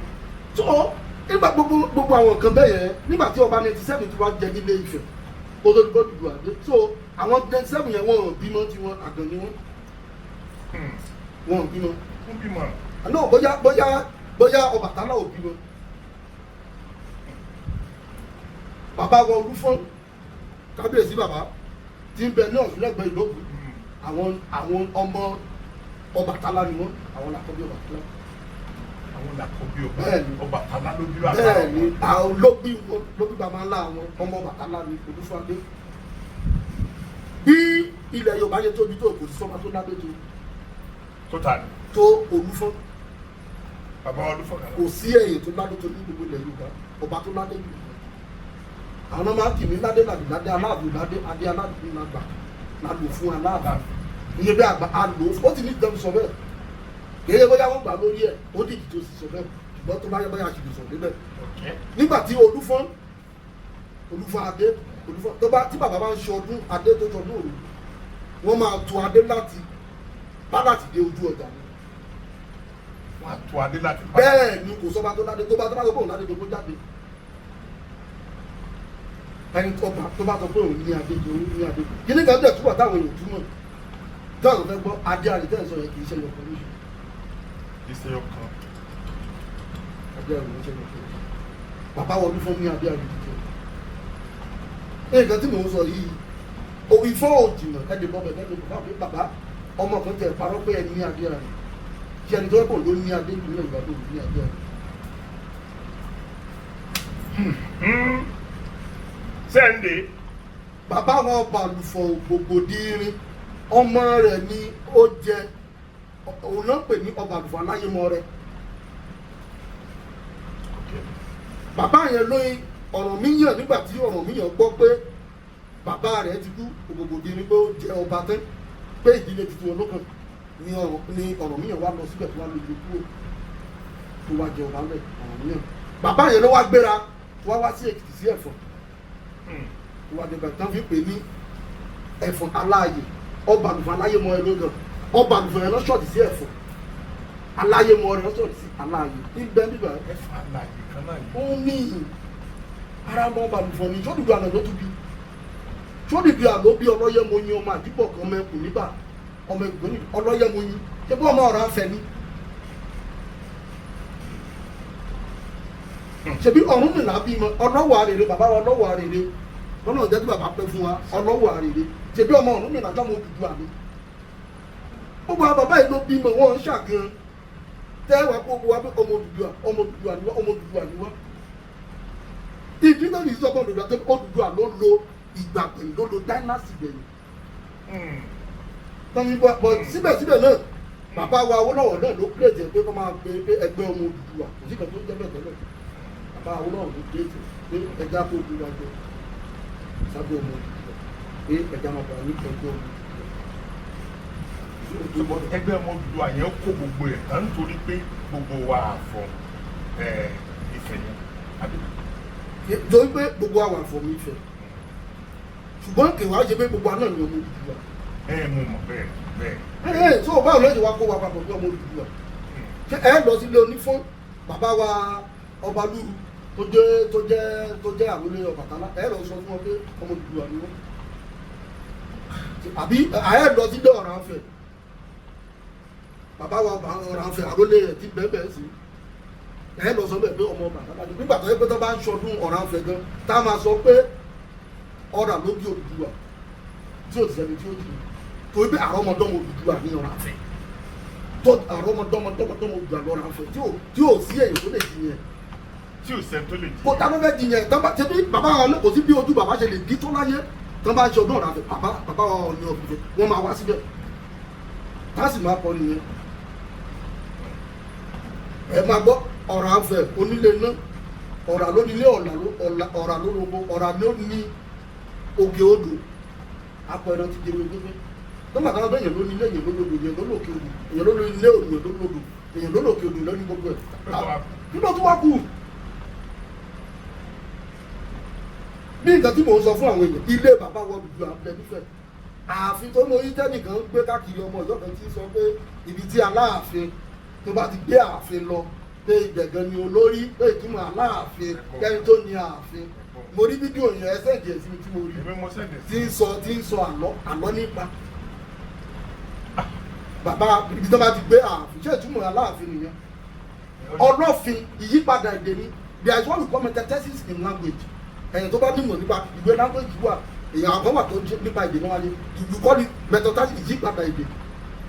tó nígbà gbogbo àwọn nǹkan bẹ́ẹ̀ yẹn nígbà tí ọba 97 tí wọ́n jẹ nílé Ifẹ̀ kó tó dúró dùdú àdé so àwọn 97 yẹn wọ́n bímọ tí wọ́n àgàn ni wọ́n bímọ. wọ́n bímọ. àná bóyá Ọbàtálá ò bímọ. bàbá wọn Olúfọ́n kábíyèsí bàbá tí ń bẹ ní Ọ̀ṣun lẹ́gbẹ̀ẹ́ Ìlóbù àwọn ọmọ Ọbàtálá ni wọ́n àwọn làkọ́bí Ọbàtálá. àwọn làkọ́bí Ọbàtálá ló bí bàbá wọn. bẹ́ẹ̀ni àwọn ló bí bàbá ńlá àwọn ọmọ Ọbàtálá ni Olúfọ́ndé. bí ilẹ̀ Yorùbá yẹn tóbi tó kò sí sọ́mà tó ládé tó tà ní. tó Olúfọ́n. bàbá Olúfọ́n kan. kò sí ẹ̀yìn tó ládé tó ní gbogbo ilẹ̀ Yorùbá ọba tó ládé yìí. àwọn máa kì mí ládé ládé Aláàfin ládé adé Aláàfin lágbà lálò fún Aláàfin ìyẹn bí àgbà àlò ó ti ní ìjọba sọ bẹ́ẹ̀ kéye bóyá wọ́n gbà lórí ẹ̀ ó dìjì tó sì sọ bẹ́ẹ̀ ṣùgbọ́n tó bá yẹ bóyá àṣìlè sọ débẹ̀. nígbà tí Olúfọ́n adé tó bá tí bàbá bá ń ṣe ọdún adé tó jọ lóru wọ́n máa tu adé láti pálàtì dé ojú ọjà ni. wọ́n á tu adé láti pálàtì. bẹ́ẹ̀ ni kò sọ́ba tó ládé tó bá tó bóun ládé tó kó jáde. ẹni tó bá sọ pé òun ní adé tó ní adé kí ní kan tẹ̀ túbọ̀ táwọn èèyàn túmọ̀ táwọn fẹ́ gbọ́ adé àdìtẹ́ sọ yẹn kì í ṣe yọkọ níṣu. ìṣe ọkàn. adé àdìtẹ́ ṣe yọkọ níṣu. bàbá wọn Olúfọ́n ní adé àdìtẹ́. nǹkan tí mò ń sọ yìí òwì fọ́ òjìnà ẹ̀dẹ̀ bọ́ bẹ̀rẹ̀ ẹ̀dẹ̀ bọ́ bàbá ọmọ kan tẹ̀ parọ́ pé ẹni ní adé àdìtẹ́ kí ẹni tó ẹ̀kọ́ ló ní adé ìlú Yorùbá tó ní adé àdìtẹ́. Sunday. bàbá wọn Balùfọ̀ Ògbògbòdìrin ọmọ rẹ̀ ni ó jẹ òun náà pè ní ọba Balùfọ̀ Aláyémọ rẹ̀. bàbá yẹn lóyún Ọ̀rànmíyàn nígbà tí Ọ̀rànmíyàn gbọ́ pé bàbá rẹ̀ ti kú Ògbògbòdìrin pé ó jẹ ọba tán pé ìdílé tuntun olókan ni Ọ̀rànmíyàn wá lọ síbẹ̀ tó wá lójú kúrò tó wá jẹ ọba lẹ̀ Ọ̀rànmíyàn. bàbá yẹn ló wá gbéra tó wá sí Èkìtì sí Ẹ̀fọ̀n wà dìgbà tán fi pè ní Ẹ̀fọ̀n Aláàyè ọba Balùfọ̀ Aláyémọ ẹ lógàn ọba Balùfọ̀ ẹ lọ́sọ̀tì sí Ẹ̀fọ̀n Aláyémọ ẹ lọ́sọ̀tì sí Aláàyè níbẹ̀ níbẹ̀ Ẹ̀fọ̀n Aláàyè kan náà ó ní ara mọ Balùfọ̀ ní sódùdú àná ló tún bí sódùdú àná bí Ọlọ́yẹmọyin ọmọ àdìpọ̀ kan ọmọ ẹkùn níbà ọmọ ẹgbẹ́ ní Ọlọ́yẹmọyin ṣé bí ọmọ ọ̀rọ̀ afẹ́ ni ṣebí Ọ̀rúnmìlà bímọ ọlọ́wọ̀ àrèrè bàbá wa ọlọ́wọ̀ àrèrè lọ́nà ìjẹ́ tí bàbá pẹ́ fún wa ọlọ́wọ̀ àrèrè ṣebí ọmọ Ọ̀rúnmìlà jọ́mọ Odùduwà ni gbogbo àwọn bàbá yìí ló bímọ wọn ń ṣàgán tẹ́wàá gbogbo wa pé ọmọ Odùduwà ni wá ọmọ Odùduwà ni wá ìdí náà ní sọ́kọ̀ Odùduwà tó Odùduwà ló lo ìgbà gbẹ̀yìn ló lo dynasty gbẹ̀yìn bọ̀ síbẹ̀síbẹ̀ náà bàbá wa Awólọ́wọ̀ náà ló kírètì ẹ̀ pé kọ́ máa gbé ẹgbẹ́ ọmọ Odùduwà kò sí kan tó jẹ́ bẹ́ẹ̀ tẹ́lẹ̀ bàbá Awólọ́wọ̀ ló kírètì pé ẹja kó Odùduwà jẹ sábẹ́ ọmọ Odùduwà pé ẹja máa bàa ní ẹgbẹ́ ọmọ Odùduwà. ẹgbẹ́ ọmọ Odùduwà yẹn kó gbogbo ẹ̀ tán nítorí pé gbogbo wa àfọ Ifẹ̀ yẹn àbí. torí pé gbogbo àwọn àfọ mi Ifẹ̀ ṣùgbọ́n kèwàá ṣe pé gbogbo àná ni ọmọ Odùduwà. mo mọ̀ bẹ́ẹ̀. so báwo ló ṣe wá kó wa papọ̀ bí ọmọ Odùduwà ẹ lọ sílé Onífọ́n bàbá wa Ọbalúru tó jẹ́ àwọlé Ọbàtálá ẹ lọ sọ fún wọn pé ọmọ Odùduwà ni wọn àbí ẹ lọ sílé Ọ̀rànfẹ̀ bàbá wa Ọ̀rànfẹ̀ àwọlé ẹ̀ ti bẹ́ẹ̀ sí ẹ lọ sọ bẹ́ẹ̀ pé ọmọ Ọbàtálá ni nígbà tó yẹ pé tó bá ń ṣọdún Ọ̀rànfẹ̀ gan tá a máa sọ pé ọ̀rà ló bí Odùduwà tí ò ti sẹ́ni tí ó jù torí pé àrọ́mọdọ́mọ Odùduwà ní Ọ̀rànfẹ̀ tó àrọ́mọdọ́mọ Odùduwà lọ́rànfẹ̀ tí ò sí èyí tó lè jiyàn tí ò sẹ́ni tó lè jiyàn. kò dáná fẹ́ jiyàn tẹ́bí bàbá wọn kò sí bí ojú bàbá ṣe lè dí tó láyé tán bá ṣe ọdún ọ̀ràfẹ́ bàbá Ọọ̀ni of Ifẹ̀ wọ́n máa wá síbẹ̀ táàsì máa kọ nìyẹn ẹ máa gbọ́ Ọ̀rànfẹ̀ onílé náà ọ̀rà ló nílé ọ̀rà ló robo ọ̀rà ló ní òkè odò apẹ̀rẹ̀ ti jẹun gbígbé tọ́mà kan bẹ́ẹ̀ yẹn ló nílé èyàn ló lòdò èyàn ló lòkè odò èyàn ló nílé èyàn ló lòdò èyàn ló lòkè odò lẹ́nu gbogbo ẹ̀ kí ló tún wá kù bí nǹkan tí mò ń sọ fún àwọn èèyàn ilé bàbá wọn dùdú abúlé nífẹ̀ẹ́ ààfin tó lórí tẹ́nìkan gbé káàkiri ọmọ ìjọ kan tí ń sọ pé ibi tí Aláàfin tó bá ti gbé ààfin lọ pé ìgbẹ̀gàn ni olórí pé ìtumọ̀ Aláàfin kẹ́ni tó ní ààfin mo rí fídíò yẹn ẹsẹ̀ díẹ̀ sí mi tí mo rí tí ń sọ àlọ́ nípa bàbá ibi tó bá ti gbé ààfin ṣé ìtumọ̀ Aláàfin nìyẹn Ọlọ́fin ìyípadà èdè ni there is what we call metathesis in language ẹ̀yìn tó bá nímọ̀ nípa ìwé language wà èèyàn àkọ́ wà tó nípa èdè náà wáyé you call it metathesis ìyípadà èdè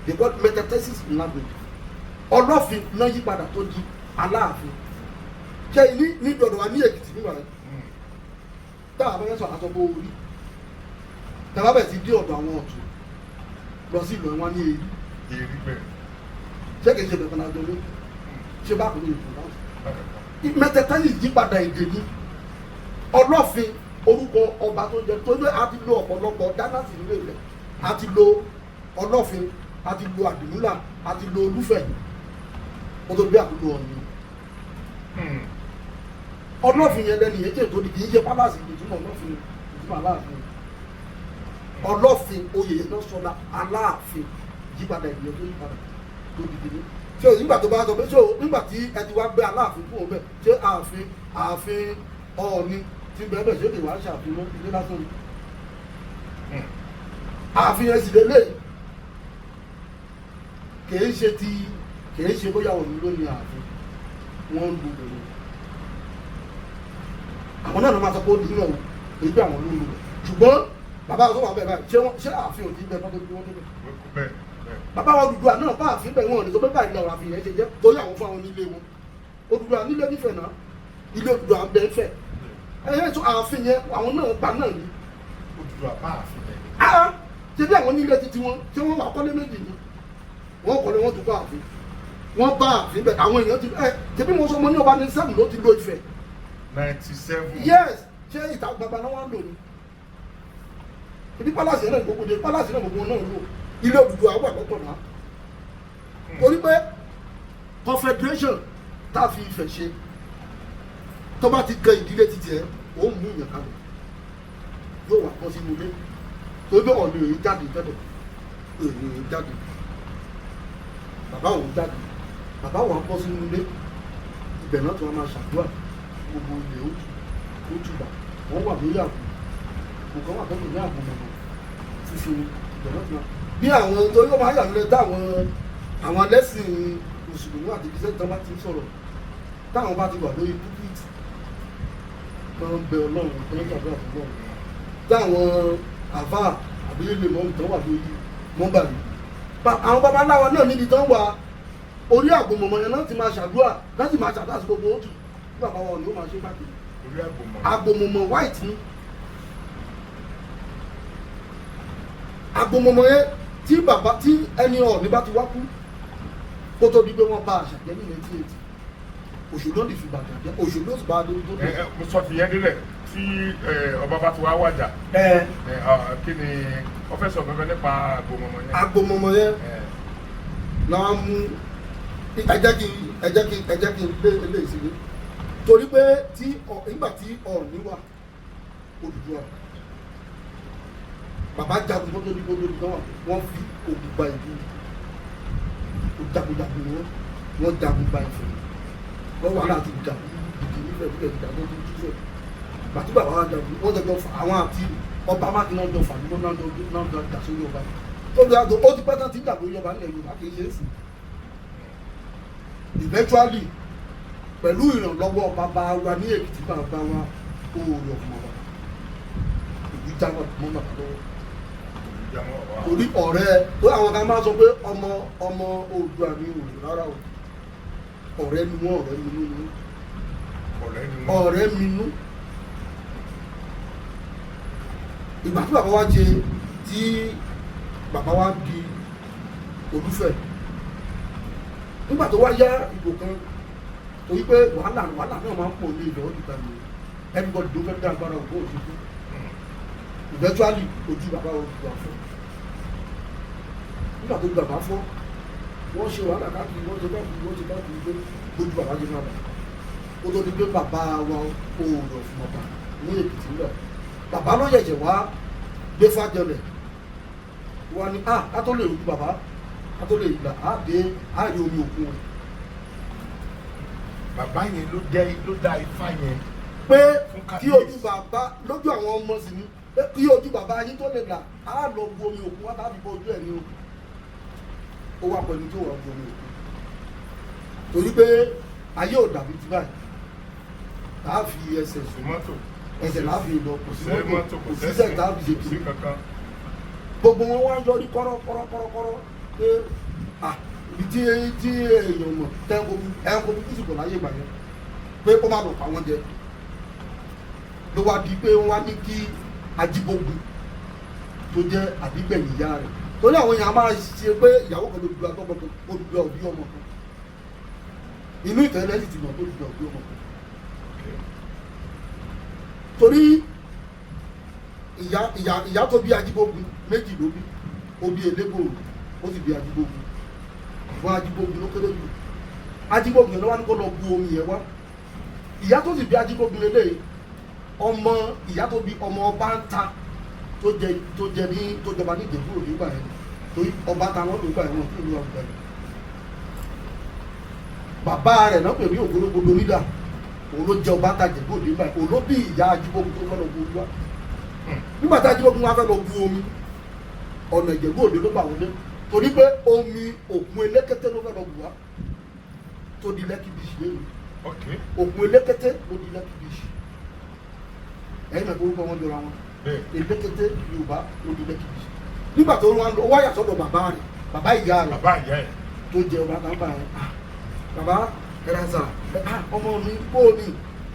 they call it metathesis in language Ọlọ́fin náà yípadà tó di Aláàfin ṣe ní ìdọ̀dọ̀ wa ní Èkìtì nígbà rẹ̀ táwọn abẹ́rẹ́ sọ àtọ́gbó orí tàbá bẹ̀ sí dé ọ̀dọ̀ àwọn ọ̀tún lọ sí ìlú wọn ní èrí ṣé kìí ṣe bẹ̀rẹ̀ náà jọlé ṣé bá kò ní ìfún láti mẹ́tẹ̀ẹ̀tẹ́lì yípadà èdè ní Ọlọ́fin orúkọ ọba tó jẹ tó jẹ́ àti lo ọ̀pọ̀lọpọ̀ dánásì nílé rẹ̀ àti lo Ọlọ́fin àti lo Àdìmúlà àti lo Olúfẹ̀ ó tó gbé àkókò Ọ̀ọ̀ni Ọlọ́fin yẹn lẹ́nu yẹn tó di kì í ṣe pálásì ìtumọ̀ Ọlọ́fin ìtumọ̀ Aláàfin Ọlọ́fin oyè yẹn náà sọdá Aláàfin yípadà ìdílé tó yípadà tó dìde ní ṣé nígbà tó bá sọ pé ṣé nígbà tí ẹ ti wá gbé Aláàfin fún òun bẹ́ẹ̀ ṣé ààfin Ọọ̀ni tí bẹ́ẹ̀ bẹ́ẹ̀ ṣé kì wá ṣàfihàn ilé lásán ni ààfin yẹn sì lélẹ̀ kìí ṣe bóyá Ọọ̀ni ló ní ààfin wọ́n ń lu bẹ̀rẹ̀ àwọn náà ló máa sọ pé ó dín náà èyí bí àwọn olóyún rẹ̀ ṣùgbọ́n bàbá tó wà bẹ́ẹ̀ báyìí ṣé ààfin ò ti bẹ́ẹ̀ tó bí wọ́n tó bẹ́ẹ̀ bàbá wa Odùduwà náà bá ààfin bẹ́ẹ̀ wọn ò ní sọ pé báyìí náà ààfin yẹn ṣe jẹ́ torí àwọn fún àwọn nílé wọn Odùduwà nílé nífẹ̀ẹ́ náà ilé Odùduwà ń bẹ ń fẹ̀ ẹ̀yẹ́ tó ààfin yẹn àwọn náà gbà náà ní Odùduwà bá ààfin bẹ́ẹ̀ ṣe bí àwọn nílé títí wọn tí wọ́n wà kọ́lé méjì ni wọ́n kọ́lé wọ́n tún bá ààfin wọ́n bá ààfin bẹ́ẹ̀ àwọn èèyàn ti ṣe bí mo sọ mo ní ọba ní sẹ́mu ló ti lo Ifẹ̀ 97. yes ṣé ìta gbagba náà wà ń lò ní ibi pálásì náà gbogbo de pálásì náà gbogbo náà lò ilé Odùduwà wà lọ́tọ̀ náà torí pé confederation tá a fi Ifẹ̀ ṣe tó bá ti kan ìdílé títí ẹ ó mú ìyàn kalẹ̀ yóò wà kọ́ sínú ilé torí pé ọ̀nà èyí jáde tẹ́lẹ̀ èyí jáde bàbá òun jáde bàbá òun kọ́ sínú ilé ibẹ̀ náà tí wọ́n máa ṣàdúrà gbogbo ilé ó túbà wọ́n wà lórí àgbò gbogbo wà tọ́jú ní àgbò mọ̀mọ́ fífi ibẹ̀ náà tí wọ́n bí àwọn torí wọ́n máa yà lórí àwọn lẹ́sìn mùsùlùmí àti ìbísẹ́ tí wọ́n bá ti ń sọ̀rọ̀ táwọn bá ti wà lórí púpìtì máa ń bẹ Ọlọ́run tó ń gbàgbé àfọwọ́ táwọn àfà àbílẹ̀ lè mọ́ ìtàn wà lórí mọ́bà yìí àwọn babaláwa náà níbi tán wà orí àgbòmọ̀mọ̀ yẹn náà ti máa ṣàdúrà láti máa ṣàdúrà sí gbogbo òtù nígbà báwọn ni ó máa ṣe káàkiri àgbòmọ̀mọ̀ white ni àgbòmọ̀mọ̀ yẹn tí ẹni Ọọ̀ni bá ti wá kú kó tó di pé wọ́n bá àṣàjẹ́ ní 1980 Òṣòló lè fi bàjẹ́ jẹ́ Òṣòló sì bá a lórí tó dé. mo sọ ti yẹn délẹ̀ tí ọba bá ti wá wájà kí ni wọ́n fẹ́ sọ gbẹgbẹ nípa àgbòmọ̀mọ̀ yẹn. àgbòmọ̀mọ̀ yẹn náà mú ẹjẹ́ kí n gbé eléyìí sílé torí pé nígbà tí Ọọ̀ni wà Odùduwà bàbá jagun tó tóbi náà wọ́n fi ogun gba ìlú jagunjagun ni wọ́n jagun gba ìfẹ́ wọ́n wà láti jagun ìdí nífẹ̀ẹ́ nífẹ̀ẹ́ ìdájọ́ tó tú fẹ́ bàtí bàbá wa jagun wọ́n jọ fà àwọn àti ọba mákindé náà jọ fà nínú náà jọ jà sórí ọba tó bí aago ó ti pẹ́ tán ti jà lórí ọba nílẹ̀ Yorùbá kì í ṣe é sí eventually pẹ̀lú ìrànlọ́wọ́ bàbá wa ní Èkìtì bàbá wa Oòrùn ọ̀fun ọba ìlú jáwọ́ mọ́ bàbá lọ́wọ́ torí ọ̀rẹ́ tó àwọn kan máa sọ pé ọmọ Oòduà ní Oòrùn rárá o ọ̀rẹ́ ni wọ́n ọ̀rẹ́ mi nú ìgbà tí bàbá wa jẹ tí bàbá wa di Olúfẹ̀ nígbà tó wá yá ìbò kan torí pé wàhálà náà máa ń pọ̀ ní ìlú ọdún kan ní everybody ló fẹ́ dá agbára ògbó òṣèlú eventually ojú bàbá wọn gbà fún nígbà tó gbàgbà fún wọ́n ṣe wàhálà káàkiri wọ́n ṣe káàkiri pé ojú bàbá jẹ náà ó tó di pé bàbá wa kó o lọ fún ọba ní Èkìtì náà bàbá ló yẹ̀yẹ̀ wá gbé fájọlẹ̀ wọ́n ní ká tó lè ojú bàbá ká tó lè gbà á dé àárín omi òkun wọn. bàbá yẹn ló dá ifá yẹn pé kí ojú bàbá lójú àwọn ọmọ sì ni pé kí ojú bàbá yín tó lè là á lọ bu omi òkun wá tàbí bọ ojú ẹ̀ ní o ó wà pẹ̀lú tó wà bu omi òkun torí pé ayé ò dàbí ti báyìí tá a fi ẹsẹ̀ sùn ẹsẹ̀ là á fi lọ kò sí mọ́tò kò sí sẹ́ẹ̀ tá a fi ṣe kiri gbogbo wọn wá yọrí kọ́rọ́ pé ibi tí èèyàn mọ̀ ẹ̀ńkọ́ bí kùsùkù láyé ìgbà yẹn pé kó má lọ pa wọ́n jẹ ló wá di pé wọ́n wá ní kí Ajíbógun tó jẹ́ àbígbẹ̀yìn ìyá rẹ̀ torí àwọn èèyàn máa ṣe pé ìyàwó kan ló dùgbà tọ́gbọ́n tó dùgbà òbí ọmọ kan inú ìtẹ́lẹ̀ sì ti mọ̀ tó dùgbà òbí ọmọ kan torí ìyá tó bí Ajíbógun méjì ló bí ó bí Elébòrò ó sì bí Ajíbógun fún Ajíbógun ló kéré jù Ajíbógun yẹn ló wá ní kó lọ bu omi yẹn wá ìyá tó sì bí Ajíbógun lélẹ̀ ọmọ ìyá tó bí ọmọ ọba ń ta tó jọba ní Ìjẹ̀bú nígbà yẹn torí ọba ta wọn ló gbà yẹn wọn kí ló wà gbà yẹn bàbá rẹ̀ náà pè ní Ògbólógbòdò nídà òun ló jẹ ọba ta Ìjẹ̀bú nígbà yẹn òun ló bí ìyá Ajíbógun tó fẹ́ lọ bu omi wá nígbà tí Ajíbógun wá fẹ́ lọ bu omi ọ̀nà Ìjẹ̀bú Òde ló gbà wọlé torí pé omi òkun Elékété ló fẹ́ lọ bù wá tó di Lẹ́kì Beach lẹ́nu òkun Elékété ló di Lẹ́kì Beach ẹ̀yìn náà orúkọ wọn jọra wọn Elékété Yorùbá ló di Lẹ́kì Beach nígbà tó wọn lọ wáyà sọ́dọ̀ bàbá rẹ̀ bàbá ìyá rẹ̀ tó jẹ ọba kan bá yẹn bàbá ẹ̀rẹ́sà ọmọ mi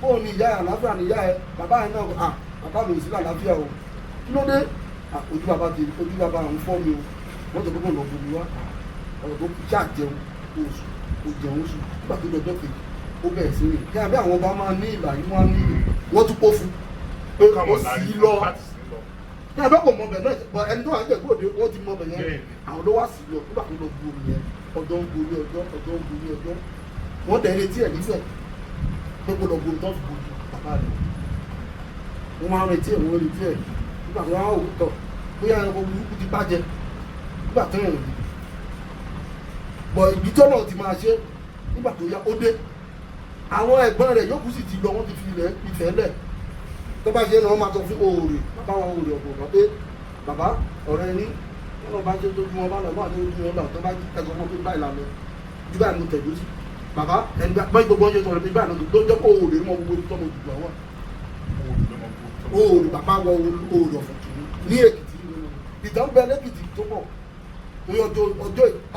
fóònù ìyá ẹ̀ àlàáfíà ni ìyá ẹ̀ bàbá yẹn náà bàbá mi ò sí àlàáfíà o kí ló dé ojú bàbá àwọn fọ́ mi o wọ́n tó gbogbo lọ bomi wá ọ̀rọ̀ tó ṣá jẹun oṣù kò jẹun oṣù nígbà tó dọjọ́ kejì ó bẹ̀rẹ̀ sí rìn kí àbí àwọn ọba máa ní ìlà yìí wọ́n ní ìlú wọ́n tún kó fún pé ó sì lọ kí àbí kò mọ bẹ̀ náà ẹni tó wà ń jẹ̀ gbòde wọ́n ti mọ bẹ̀ yẹn àwọn ló wá sí lọ nígbà tó lọ bu omi yẹn ọjọ́ ń gorí ọjọ́ wọ́n dẹ̀ retí ẹ̀ nífẹ̀ẹ́ pé kó lọ bu omi tó fi bojú bàbá rẹ̀ wọ́n máa retí ẹ̀ nígbà tó wá òkútọ̀ bóyá ẹranko burúkú ti bàjẹ́ nígbà tó yẹn bọ̀ ibi tó náà ti máa ṣe nígbà tó yá ó dé àwọn ẹ̀gbọ́n rẹ̀ yókù sì ti lọ wọ́n ti fi ilẹ̀ ìfẹ́ lẹ̀ tó bá ṣe náà máa sọ fún òòrè bàbá wọn òòrè ọ̀pọ̀ pé bàbá ọ̀rẹ́ ní wọn bá ṣe tó fún wọn bá lọ wọn àti ojú wọn lọ tó bá ẹ̀sọ́ wọn pé báyìí lànà ju báyìí mo tẹ̀lé sí bàbá ẹni bá gbogbo ọjọ́ sọ̀rọ̀ pé báyìí lọ tó jẹ́ kó òòrè mọ gbogbo tó mọ jùlọ wọn òòrè bàbá wọn òòrè ọ̀fọ̀ ní Èkìtì ìtàn bẹ lẹ́kìtì tó pọ̀ ní ọjọ́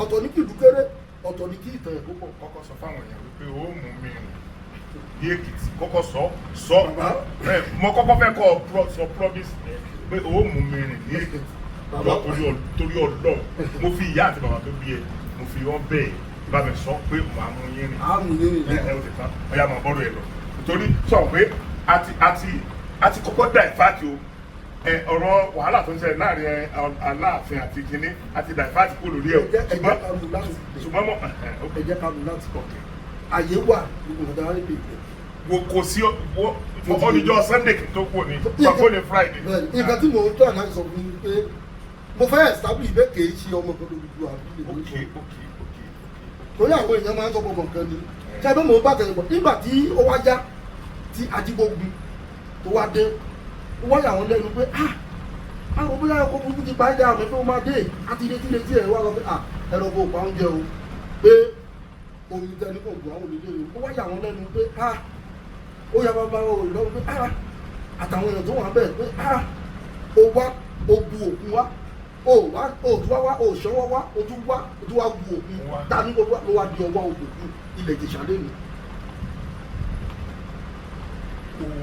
ọ̀tọ̀ ní kí ìlú kéré ọ̀tọ̀ ní kí ìtàn ẹ̀kọ́ pọ̀. kọ́kọ́ sọ fáwọn èèyàn wípé ó mú mi rìn ní Èkìtì kọ́kọ́ sọ mo kọ́kọ́ fẹ́ kọ́ sọ promise pé ó mú mi rìn ní Èkìtì torí Ọlọ́run mo fi ìyá àti bàbá tó bí ẹ mo fi wọn bẹ́ẹ̀ bá mi sọ pé màá mú yín rìn ẹ ò lè tán ọyá máa bọ́dọ̀ ẹ lọ torí sọ pé àti kọ́kọ́ dá ìfáàtì o ọ̀rọ̀ wàhálà tó ń ṣẹlẹ̀ láàrin Aláàfin àti kínní àti dàìfáàtì kò lórí ẹ̀ ṣùgbọ́n mọ́ ẹ jẹ́ ká lù láti kọ̀kẹ́ àyè wà gbogbo ọ̀dà rẹ̀ lè wo kò sí ọdíjọ́ Sunday tó kù ní pàpọ̀ ní Friday. nǹkan tí mo ń tọ́ àná sọ fún mi pé mo fẹ́ establish bẹ́ẹ̀ kì í ṣe ọmọ kan lórí ju àbí lè ní torí àwọn èèyàn máa ń sọ gbogbo nǹkan ni ṣé ẹgbẹ́ mo bá tẹ̀lé bọ̀ nígbà tí ó wá já tí Ajíbógun tó wá dé wọ́n yà wọ́n lẹ́nu pé àwọn bóyá ẹ̀kọ́ burúkú ti pa ẹ̀dá àmì pé ó máa dé àti ilé tí ẹ̀ wá lọ pé ẹ̀rọ bò pa oúnjẹ o pé omi tẹni kò gbọ́ àwọn olùdíje o wọ́n yà wọ́n lẹ́nu pé ó yà bàbá o lọ́wọ́ pé àtàwọn èèyàn tó wà bẹ́ẹ̀ pé ó wá ó bu òkun wá ó tún wá ó ṣọwọ́ wá ó tún wá bu òkun ta ní gbogbo ló wá di ọwọ́ òkun ilẹ̀ Ìjẹ̀ṣà lẹ́nu.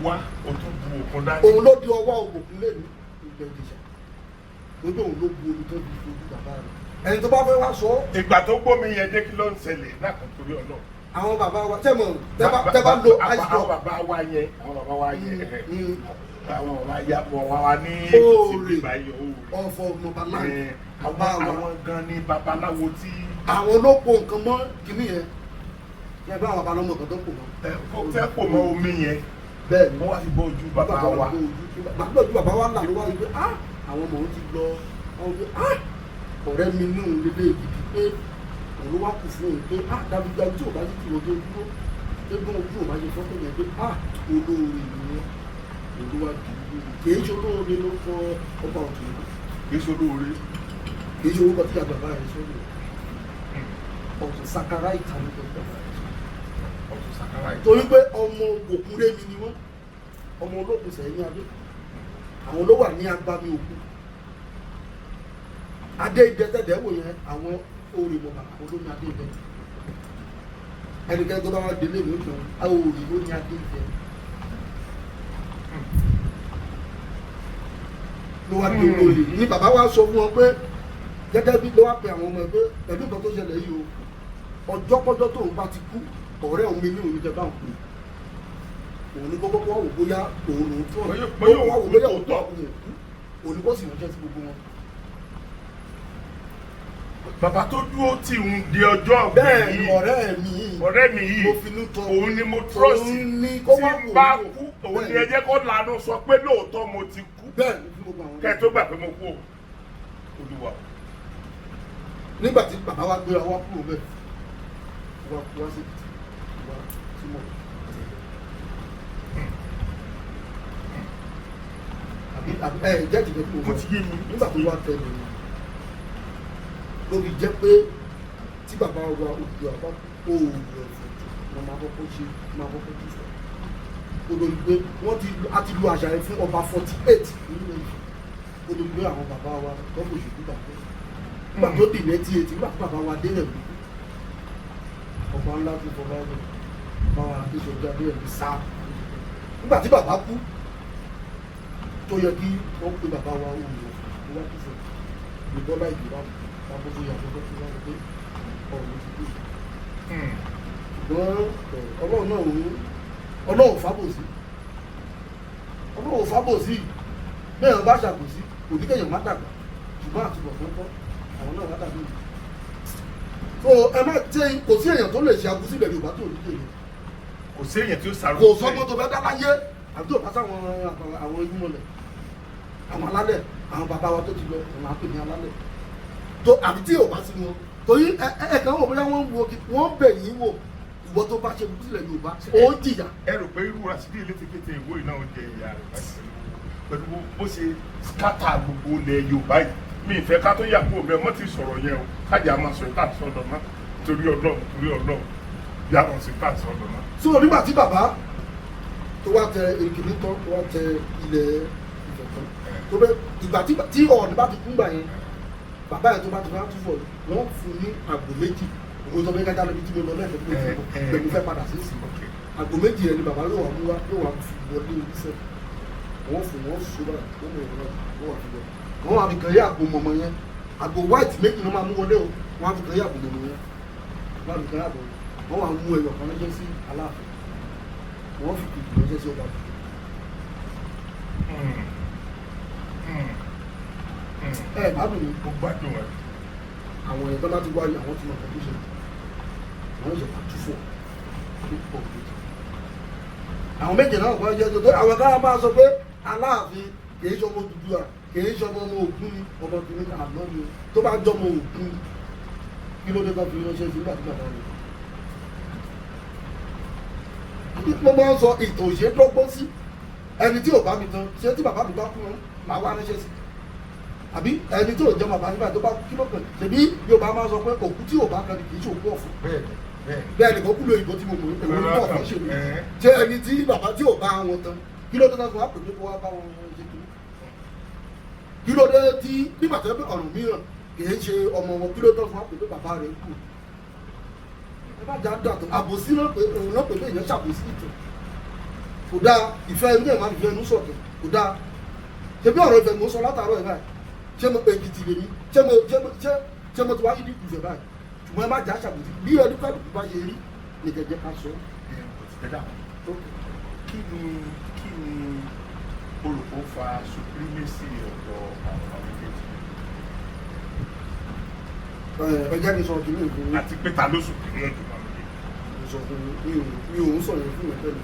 wá o tún bu òkun dání. òun ló di ọwọ́ òkun lẹ́nu ìgbẹ́ ìjẹsà lójú òun ló bu omi tó fi fojú bàbá rẹ̀ ẹni tó bá fẹ́ wá sọ. ìgbà tó gbómi yẹn dé kí ló ń ṣẹlẹ̀ lákàn torí ọ̀nà. àwọn bàbá wa tẹ́mọ̀ tẹ́ bá lo ice drop. àwọn bàbá wa yẹn àwọn bàbá wa ní èkìtì báyọ̀ ọ̀fọ̀ mọ̀bálá àwọn gan ni babaláwo tí. àwọn ló po nǹkan mọ́ kínní yẹn yẹn bá àwọn babaláwo kan tó pò mọ́. kó fẹ́ pò mọ́ omi yẹn. bẹ́ẹ̀ ni wọ́n wá fi bọ́ ojú bàbá wa. bàbá ojú bàbá wa là ló wá rí pé àwọn ọmọ òun ti lọ ọ̀rẹ́ mi ní òun lélẹ̀ gidi pé òun ló wá kù fún òun pé dábìdábì tí ò bá ti tìwọ́ tó dúró pé gbọ́n ojú ò bá ṣe fọ́tò yẹn pé olóore nìyẹn olúwa dùdú kìí ṣe olóore ló kọ ọba òtún kìí ṣe olóore kìí ṣe orúkọ tí àgbàbá rẹ sọ́dọ̀ ọ̀tún sakara ìta ló kọ bàbá rẹ ọ̀tún sakara ìta torí pé ọmọ Òkúnrémi ni wọ́n ọmọ olókùn sẹ́yìn adé àwọn ló wà ní agbami òkú adé ìdẹ́tẹ̀dẹ́ wò yẹn àwọn orí mọ̀ bàbá olómi adé ìdẹ́ ẹnikẹ́ni tó bá wà délé ìwé kan àwọn orí ló ní adé ìdẹ́ ló wá dé olórí ní bàbá wa sọ fún wọn pé gẹ́gẹ́ bí ló wá pe àwọn ọmọ ẹgbẹ́ pẹ̀lú nǹkan tó ṣẹlẹ̀ yìí o ọjọ́kọ́jọ́ tóun bá ti kú ọ̀rẹ́ òun mi ní òun jẹ bá ń pè òun ní kókó wá wò bóyá òun lòun tó ọ̀rẹ́ bóyá wá wò bóyá òun tó òun òkú òun ní kó sì ránṣẹ́ sí gbogbo wọn. bàbá tó dúró tí ń di ọjọ́ bẹ́ẹ̀ ọ̀gbìn ni yìí ọ̀rẹ́ mi yìí mo finú tọ́ òun ni mo trust tí bá kú òun ni ẹ jẹ́ kó lànà sọ pé lóòótọ́ mo ti kú bẹ́ẹ̀ ni fún gbogbo àwọn kẹ́ ẹ tó gbà pé mo kú Olúwa. nígbà tí bàbá wa gbéra wá kúrò bẹ́ẹ̀ wá sí wá sí mọ̀ àbí jẹ́ ìjẹ́ kúrò mo ti yé mi nígbà tó wá tẹ̀lé mi lórí jẹ́ pé tí bàbá wa òkè àbá òòrùn ẹ̀fọ́ ni máa kọ́kọ́ ṣe máa kọ́kọ́ jù sọ olórí pé wọ́n ti lu àṣà yẹn fún ọba 48 nínú èyí olórí pé àwọn bàbá wa lọ́pọ̀ òṣèlú gbàgbé nígbà tó dì lẹ́tí etí nígbà tó bàbá wa dé rẹ̀ ọba ńlá tó fọba rẹ̀ báwa ìṣòjá dé rẹ̀ sá nígbà tí bàbá kú tó yẹ kí wọ́n pe bàbá wa òòrùn ẹ̀fọ́ wá kí fún ìbọ́lá ìgbìmọ̀ àbójú ìyàwó tó fi wáyé pé ọ̀rọ̀ ti kú ṣùgbọ́n ọlọ́run fábòsí bẹ́ẹ̀ bá ṣàbòsí kò ní kéèyàn má dàgbà ṣùgbọ́n àtúbọ̀ tó ń kọ́ àwọn náà wá dàbí ìlú so ẹ má tẹ kò sí èèyàn tó lè ṣe àbòsí ilẹ̀ Yorùbá tó ní kéèyàn kò sí èèyàn tí ó sàrò kò sọ́gbọ́n tó fẹ́ dá láyé àbí tó bá sáwọn àwọn igun mọ̀lẹ̀ àwọn alálẹ̀ àwọn bàbá wa tó ti lọ àwọn àpè ní alálẹ̀ tó àbí tí ò bá sí wọn torí ẹ̀ẹ̀kan wò bóyá wọ́n bẹ̀ yín wò ìwọ tó bá ṣe kú sílẹ̀ Yorùbá ó jìyà. ẹ rò pé irú Rasidi elétekéte ìwé náà ó jẹ ìyá rẹ̀ pẹ̀lú bó ṣe skátà gbogbo ilẹ̀ Yorùbá yìí mi ìfẹ́ ká tó yà kó bẹ́ẹ̀ mọ́ ti sọ̀rọ̀ yẹn o kájà máa sọ ìta sọ̀dọ̀ náà torí Ọlọ́run bí àwọn sì ta sọ̀dọ̀ náà. so nígbà tí bàbá tó wá tẹ èkìní tán tó wá tẹ ilẹ̀ Ìfẹ̀ tán tó bẹ ìgbà tí Ọọ̀ni bá ti kú gbà yẹn bàbá yẹn tó bá ti wá túbọ̀ wọ́n fún ní àgbò méjì òun sọ pé kájà lóbi tí mo lọ lẹ́ẹ̀kẹ́ pẹ̀lú fẹ́ padà sí ìsìn àgbò méjì yẹn ni bàbá yóò wá mú wá yóò wá fi wọlé iṣẹ́ wọ́n fún wọn sọ́dọ̀ wọ́n mọ̀ ìrọ̀lẹ́ wọ́n wà fi wọlé wọ́n wà fi kàn yé àgbò mọ̀mọ́ yẹn àgbò white méjì ló máa mú wọlé o wọ́n wà fi kàn yé àgbò mọ̀mọ́ yẹn wọ́n wà fi kàn yé àgbò wọ́n wà mú ẹyọ kan lọ́jọ́ sí Aláàfin wọ́n fi kìkì lọ́jọ́ sí ọba gbádùn ni mo gbádùn ẹ. àwọn èèyàn tó bá ti wáyé àwọn tí wọn kọ tó ṣe àwọn ìṣẹ̀lẹ̀ àtúfọ̀ tó pọ̀ lójú. àwọn méje náà kọ́ jẹ́ tó àwọn káwọn máa sọ pé Aláàfin kìí ṣọmọ Odùduwà kìí ṣọmọ ọmọ Ògún ni ọmọ kìíní àná ni tó bá jọmọ Ògún kí ló dé bá fi ránṣẹ́ sí nígbà tí bàbá rẹ̀. mo máa ń sọ ìtàn òṣèdọ́gbọ́n sí ẹni tí ò bá mi tán ṣé tí bàbá mi bá kú wọn màá wá ránṣẹ́ sí àbí ẹni tí ò jẹ́ bàbá nígbà tó bá kí ló kàn ṣèbí Yorùbá máa sọ pé òkú tí ò bá kan kì í ṣe òkú ọ̀fọ̀ bẹ́ẹ̀ ni kò kú lóyún ìbò tí mo mọ̀ ní òun ní ọ̀fọ̀ ṣe mí ṣé ẹni tí bàbá tí ò bá wọn tán kí ló dé tán fún wa pèmí kó wá bá wọn ṣe kí ló dé tí nígbà tó yẹ pé ọ̀rùn mìíràn kì í ṣe ọmọ wọn kí ló tán fún wa pèmí bàbá rẹ̀ kù ẹ bá jà dàtọ̀ àbòsí náà pé òun náà pèmí èèyàn ṣàbòsí ìtàn kò dáa ìfẹ́ ẹni ẹ̀ máa fi ẹnu sọ̀tọ̀ kò dáa ṣebí ọ̀rọ̀ Ifẹ̀ mo sọ látàárọ̀ ẹ̀ báyìí ṣé mo Èkìtì lèmi ṣé mo ti wáyé ní Ifẹ̀ báyìí ṣùgbọ́n ẹ má jà ṣàbùtì bí ẹni kálukú bá ṣe rí ní kẹjẹ ká sọ. kí ni olùkọ́ fa supremacy ọ̀dọ̀ àwọn méjèèjì. ẹjẹ́ mi sọ kìíní ìfún. àti pé ta ló superior jù wọn méjèèjì. mo sọ fún mi ò ń sọ̀rọ̀ fún mi pẹ̀lú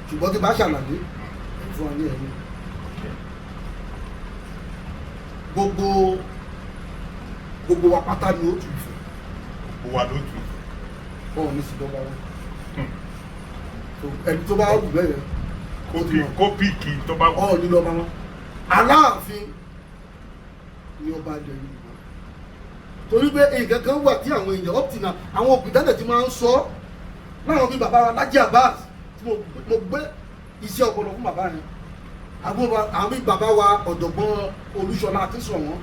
ṣùgbọ́n tí bá ṣàlàyé fún wa ní ẹ̀yìn. gbogbo wa pátá ni ó tù Ifẹ̀. gbogbo wa ló tù Ifẹ̀. bọ́ọ̀ ní sídọ́gba wọn. ẹni tó bá wù bẹ́ẹ̀ yẹn. kó píìkì tó bá wù. ọ̀ nínú ọba wọn. Aláàfin ni ọba ilẹ̀ Yorùbá. torí pé nǹkan kan wà tí àwọn èèyàn up till now àwọn òbí tẹ́lẹ̀ ti máa ń sọ láwọn bíi bàbá wa Lájí Abbas tí mo gbé iṣẹ́ ọpọlọ fún bàbá yẹn àwọn bíi bàbá wa ọ̀jọ̀gbọ́n Olúṣọlá Akínsọ̀wọ́n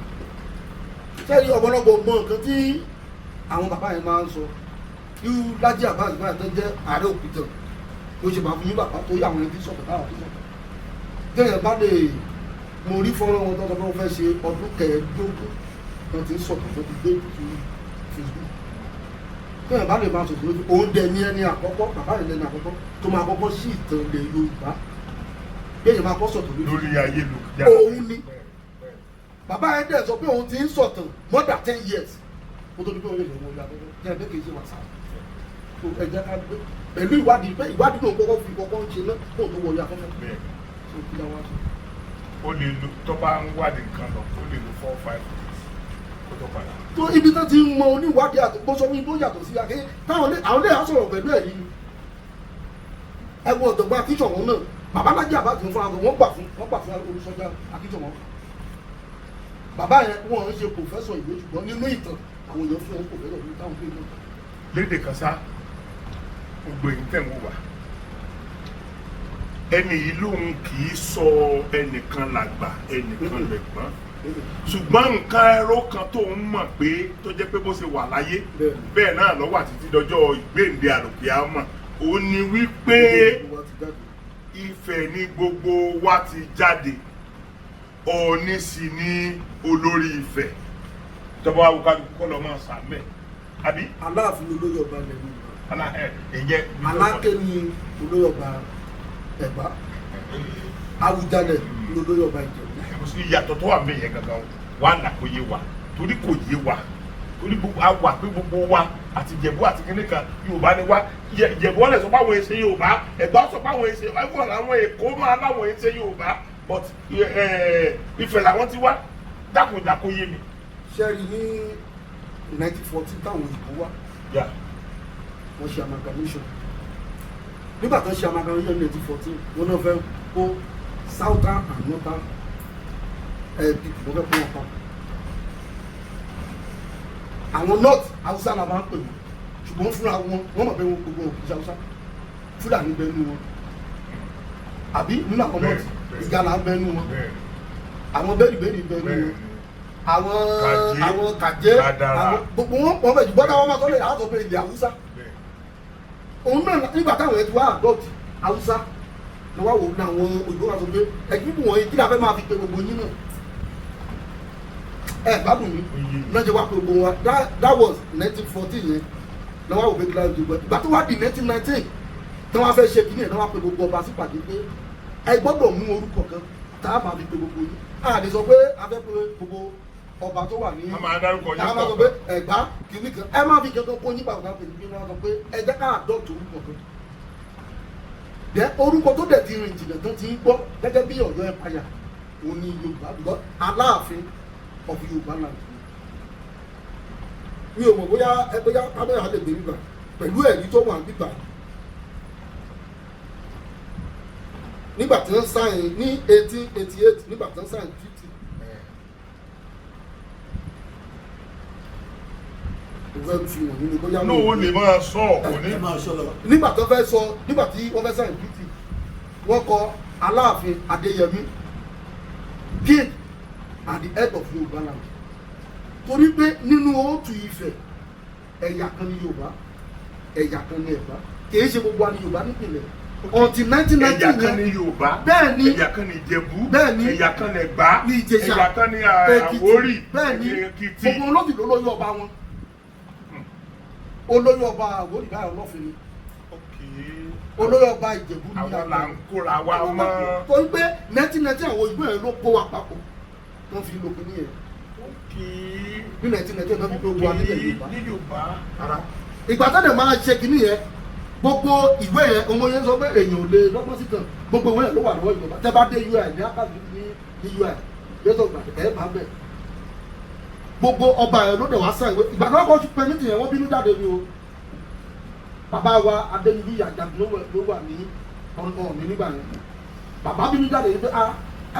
sẹ́yìn ọ̀pọ̀lọpọ̀ mọ nǹkan tí àwọn bàbá yẹn máa ń sọ irú Lájí Abbas báyìí tó jẹ́ ààrẹ Òpìtàn tó ṣe máa fún yín bàbá tó yá àwọn ẹni tí sọ̀tọ̀ táwọn tó sọ̀tọ̀ téèyàn bá lè mo rí fọ́nrán wọn tó tọ́ fẹ́ ṣe ọdún kẹẹ̀ẹ́dógún tó ti ń sọ̀tọ̀ tó ti gbé sí Facebook téèyàn bá lè máa sọ̀tọ̀ lójú òun dẹ̀ ní ẹni àkọ́kọ́ bàbá yẹn lẹ́ni àkọ́kọ́ tó máa kọ́kọ́ sí ìtàn ilẹ̀ Yorùbá téèyàn máa kọ́ sọ̀tọ̀ lórí ayélujára òun ni bàbá yẹn dẹ̀ sọ pé òun ti ń sọ̀tàn more than 10 years kó tó di pé òun lè lọ́wọ́ ìyá àkọ́kọ́ jẹ́ ẹgbẹ́ kejì wà sáà tó ẹ̀jẹ̀ ká gbé pẹ̀lú ìwádìí pé ìwádìí náà kọ́kọ́ fi kọ́kọ́ ń ṣe náà kó tó wọlé afẹ́fẹ́ tó kí láwọn aṣọ. ó lè lo tó bá ń wádìí nǹkan lọ ó lè lo 4 or 5 days kó tó padà. tó ibi tó ti ń mọ oníwádìí àti gbósọ mi tó yàtọ̀ sí aké táwọn àwọn lè sọ̀rọ̀ pẹ̀lú ẹ̀ yìí ẹ̀wọ̀n ọ̀dọ̀gbọ́n Akínsọ̀wọ́n náà bàbá Lájí Abbas fún àwọn wọ́n gbà fún Olúṣọlá Akínsọ̀wọ́n bàbá yẹn wọ́n ń ṣe pòfẹ́sọ̀ ìwé ṣùgbọ́n nínú ìtàn àwọn èèyàn fún wọn pòfẹ́sọ̀ ìwé táwọn fi ń lọ. lédè kan sá gbogbo èyí tẹ̀ ń wò wá ẹni yìí lòun kì í sọ ẹnìkan làgbà ẹnìkan lẹ̀gbọ́n ṣùgbọ́n nǹkan ẹ̀rọ kan tó ń mọ̀ pé tó jẹ́ pé bó ṣe wà láyé bẹ́ẹ̀ náà ló wà títí dọjọ́ ìgbéǹde àlùkìyámà ó ní wípé Ifẹ̀ ni gbogbo wa ti jáde Ọọ̀ni sì ni olórí Ifẹ̀ tọ́ba awùkájú kọ́ lọ́ máa sàmẹ́ àbí. Aláàfin olóyè ọba ilẹ̀ Yorùbá Aláké ni olóyè ọba Ẹ̀gbá Awùjalẹ̀ ni olóyè ọba Ìjẹ̀bú. ìyàtọ̀ tó wà ń bẹ yẹn gangan wà là kó yé wa torí kò yé wa torí àwa pé gbogbo wa àti Ìjẹ̀bú àti kíní kan Yorùbá ni wa Ìjẹ̀bú wọn lè sọ pé àwọn èsè Yorùbá Ẹ̀gbá sọ pé àwọn èsè ẹ̀fọ́ làwọn Èkó máa láwọn èsè Yorùbá but Ifẹ̀ làwọn ti wá dákùndákùn yé mi. sẹ́ẹ̀rì ní 1914 táwọn òyìnbó wá wọ́n ṣe amalgamation nígbà tó ṣe amalgamation ní 1914 wọ́n náà fẹ́ kó southern and northern people wọ́n fẹ́ kó wọn pa àwọn north Haúsá la máa ń pè wọ́n ṣùgbọ́n fúnra wọn wọ́n mọ̀ pé wọn gbogbo òkè Haúsá Fúlàní bẹ́ẹ̀ nú wọn àbí nínú àwọn north Ìgàlà bẹ́ẹ̀ nú wọn àwọn bẹ́ẹ̀rì bẹ́ẹ̀ nú wọn àwọn Kàjẹ́ àwọn gbogbo wọn pọ̀ bẹ́ẹ̀ ṣùgbọ́n táwọn máa tọ́lẹ̀ àtọ̀ pé ilẹ̀ Haúsá òun náà nígbà táwọn ẹ̀ ti wá adopt Haúsá ni wá wò ní àwọn òyìnbó wa sọ pé ẹ̀kíkù wọ̀nyí kí la fẹ́ máa fi pe gbogbo yín náà ẹ̀ gbádùn mi náà ṣe wá pe gbogbo wa that was 1914 yẹn náà wá wò pé kí la fi gbogbo ìgbà tó wá di 1919 tí wọ́n fẹ́ ṣe kí ni ẹ̀ náà wá pe gbogbo ọba sí pàdé pé ẹ gbọ́dọ̀ mú orúkọ kan tá a máa fi pe gbogbo yín àdé sọ pé a fẹ́ pe gbogbo ọba tó wà ní àwọn máa sọ pé Ẹ̀gbá kìíní kan ẹ máa fi kankan kó yín pàtàkì pé níbi wọn sọ pé ẹ jẹ́ ká àdọ́tò orúkọ kan dẹ orúkọ tó dẹ̀ ti rìn jìnnà tán ti ń gbọ́ gẹ́gẹ́ bí Ọ̀yọ́ Empire òun ni Yorùbá gbọ́ Aláàfin of Yorùbá land mi ò mọ̀ bóyá kámẹ́rà lè gbé nígbà pẹ̀lú ẹ̀rí tó wà nígbà nígbà tí wọ́n sáyìn ní 1888 nígbà tí wọ́n sáyìn 50 no o lè máa sọ òní. nígbà tó fẹ́ sọ nígbà tí wọ́n fẹ́ sáyìn pt wọ́n kọ Aláàfin Adéyẹmí king at the head of Yorùbá land torí pé nínú Òtù Ifẹ̀ ẹ̀yà kan ní Yorùbá ẹ̀yà kan ní Ẹ̀gbá kìí ṣe gbogbo àni Yorùbá nípìnlẹ̀ until 1990 ẹ̀yà kan ní Yorùbá, bẹ́ẹ̀ ni ẹ̀yà kan ní Ìjẹ̀bú, bẹ́ẹ̀ ni ẹ̀yà kan ní Ẹ̀gbá, ní Ìjẹ̀ṣà, ẹ̀yà kan ní Èkìtì, Àwórì, bẹ́ẹ̀ ni Èkìtì. gbogbo olóòtú ló lóyún ọba wọn olóyún ọba Àwórì báyọ̀ lọ́fìn ni olóyún ọba Ìjẹ̀bú ní àwọn là ń kóra wa mọ́. torí pé 1990 àwọn òyìnbó yẹn ló kó wa papọ̀ wọ́n fi lóko ní yẹn ní 1990 náà fi gbogbo wa nílẹ̀ Yorùbá ara ìgbà tó dẹ̀ máa ṣe kínní yẹn gbogbo ìwé yẹn ọmọ yẹn sọ pé èèyàn ò lè lọ́gbọ́n sí kan gbogbo ìwé yẹn ló wà lọ́wọ́ ìjọba tẹ́ bá dé UI ní akáàbí ní UI yẹ́sọ̀ gbà ẹ̀ bá bẹ̀ gbogbo ọba yẹn ló dẹ̀ wá sàn ìwé ìgbà tó kọ́ pẹ́mìtì yẹn wọ́n bínú jáde ni o bàbá wa Adéyẹmí Àjàgbé ló wà ní ọ̀nà nígbà yẹn bàbá bínú jáde yìí pé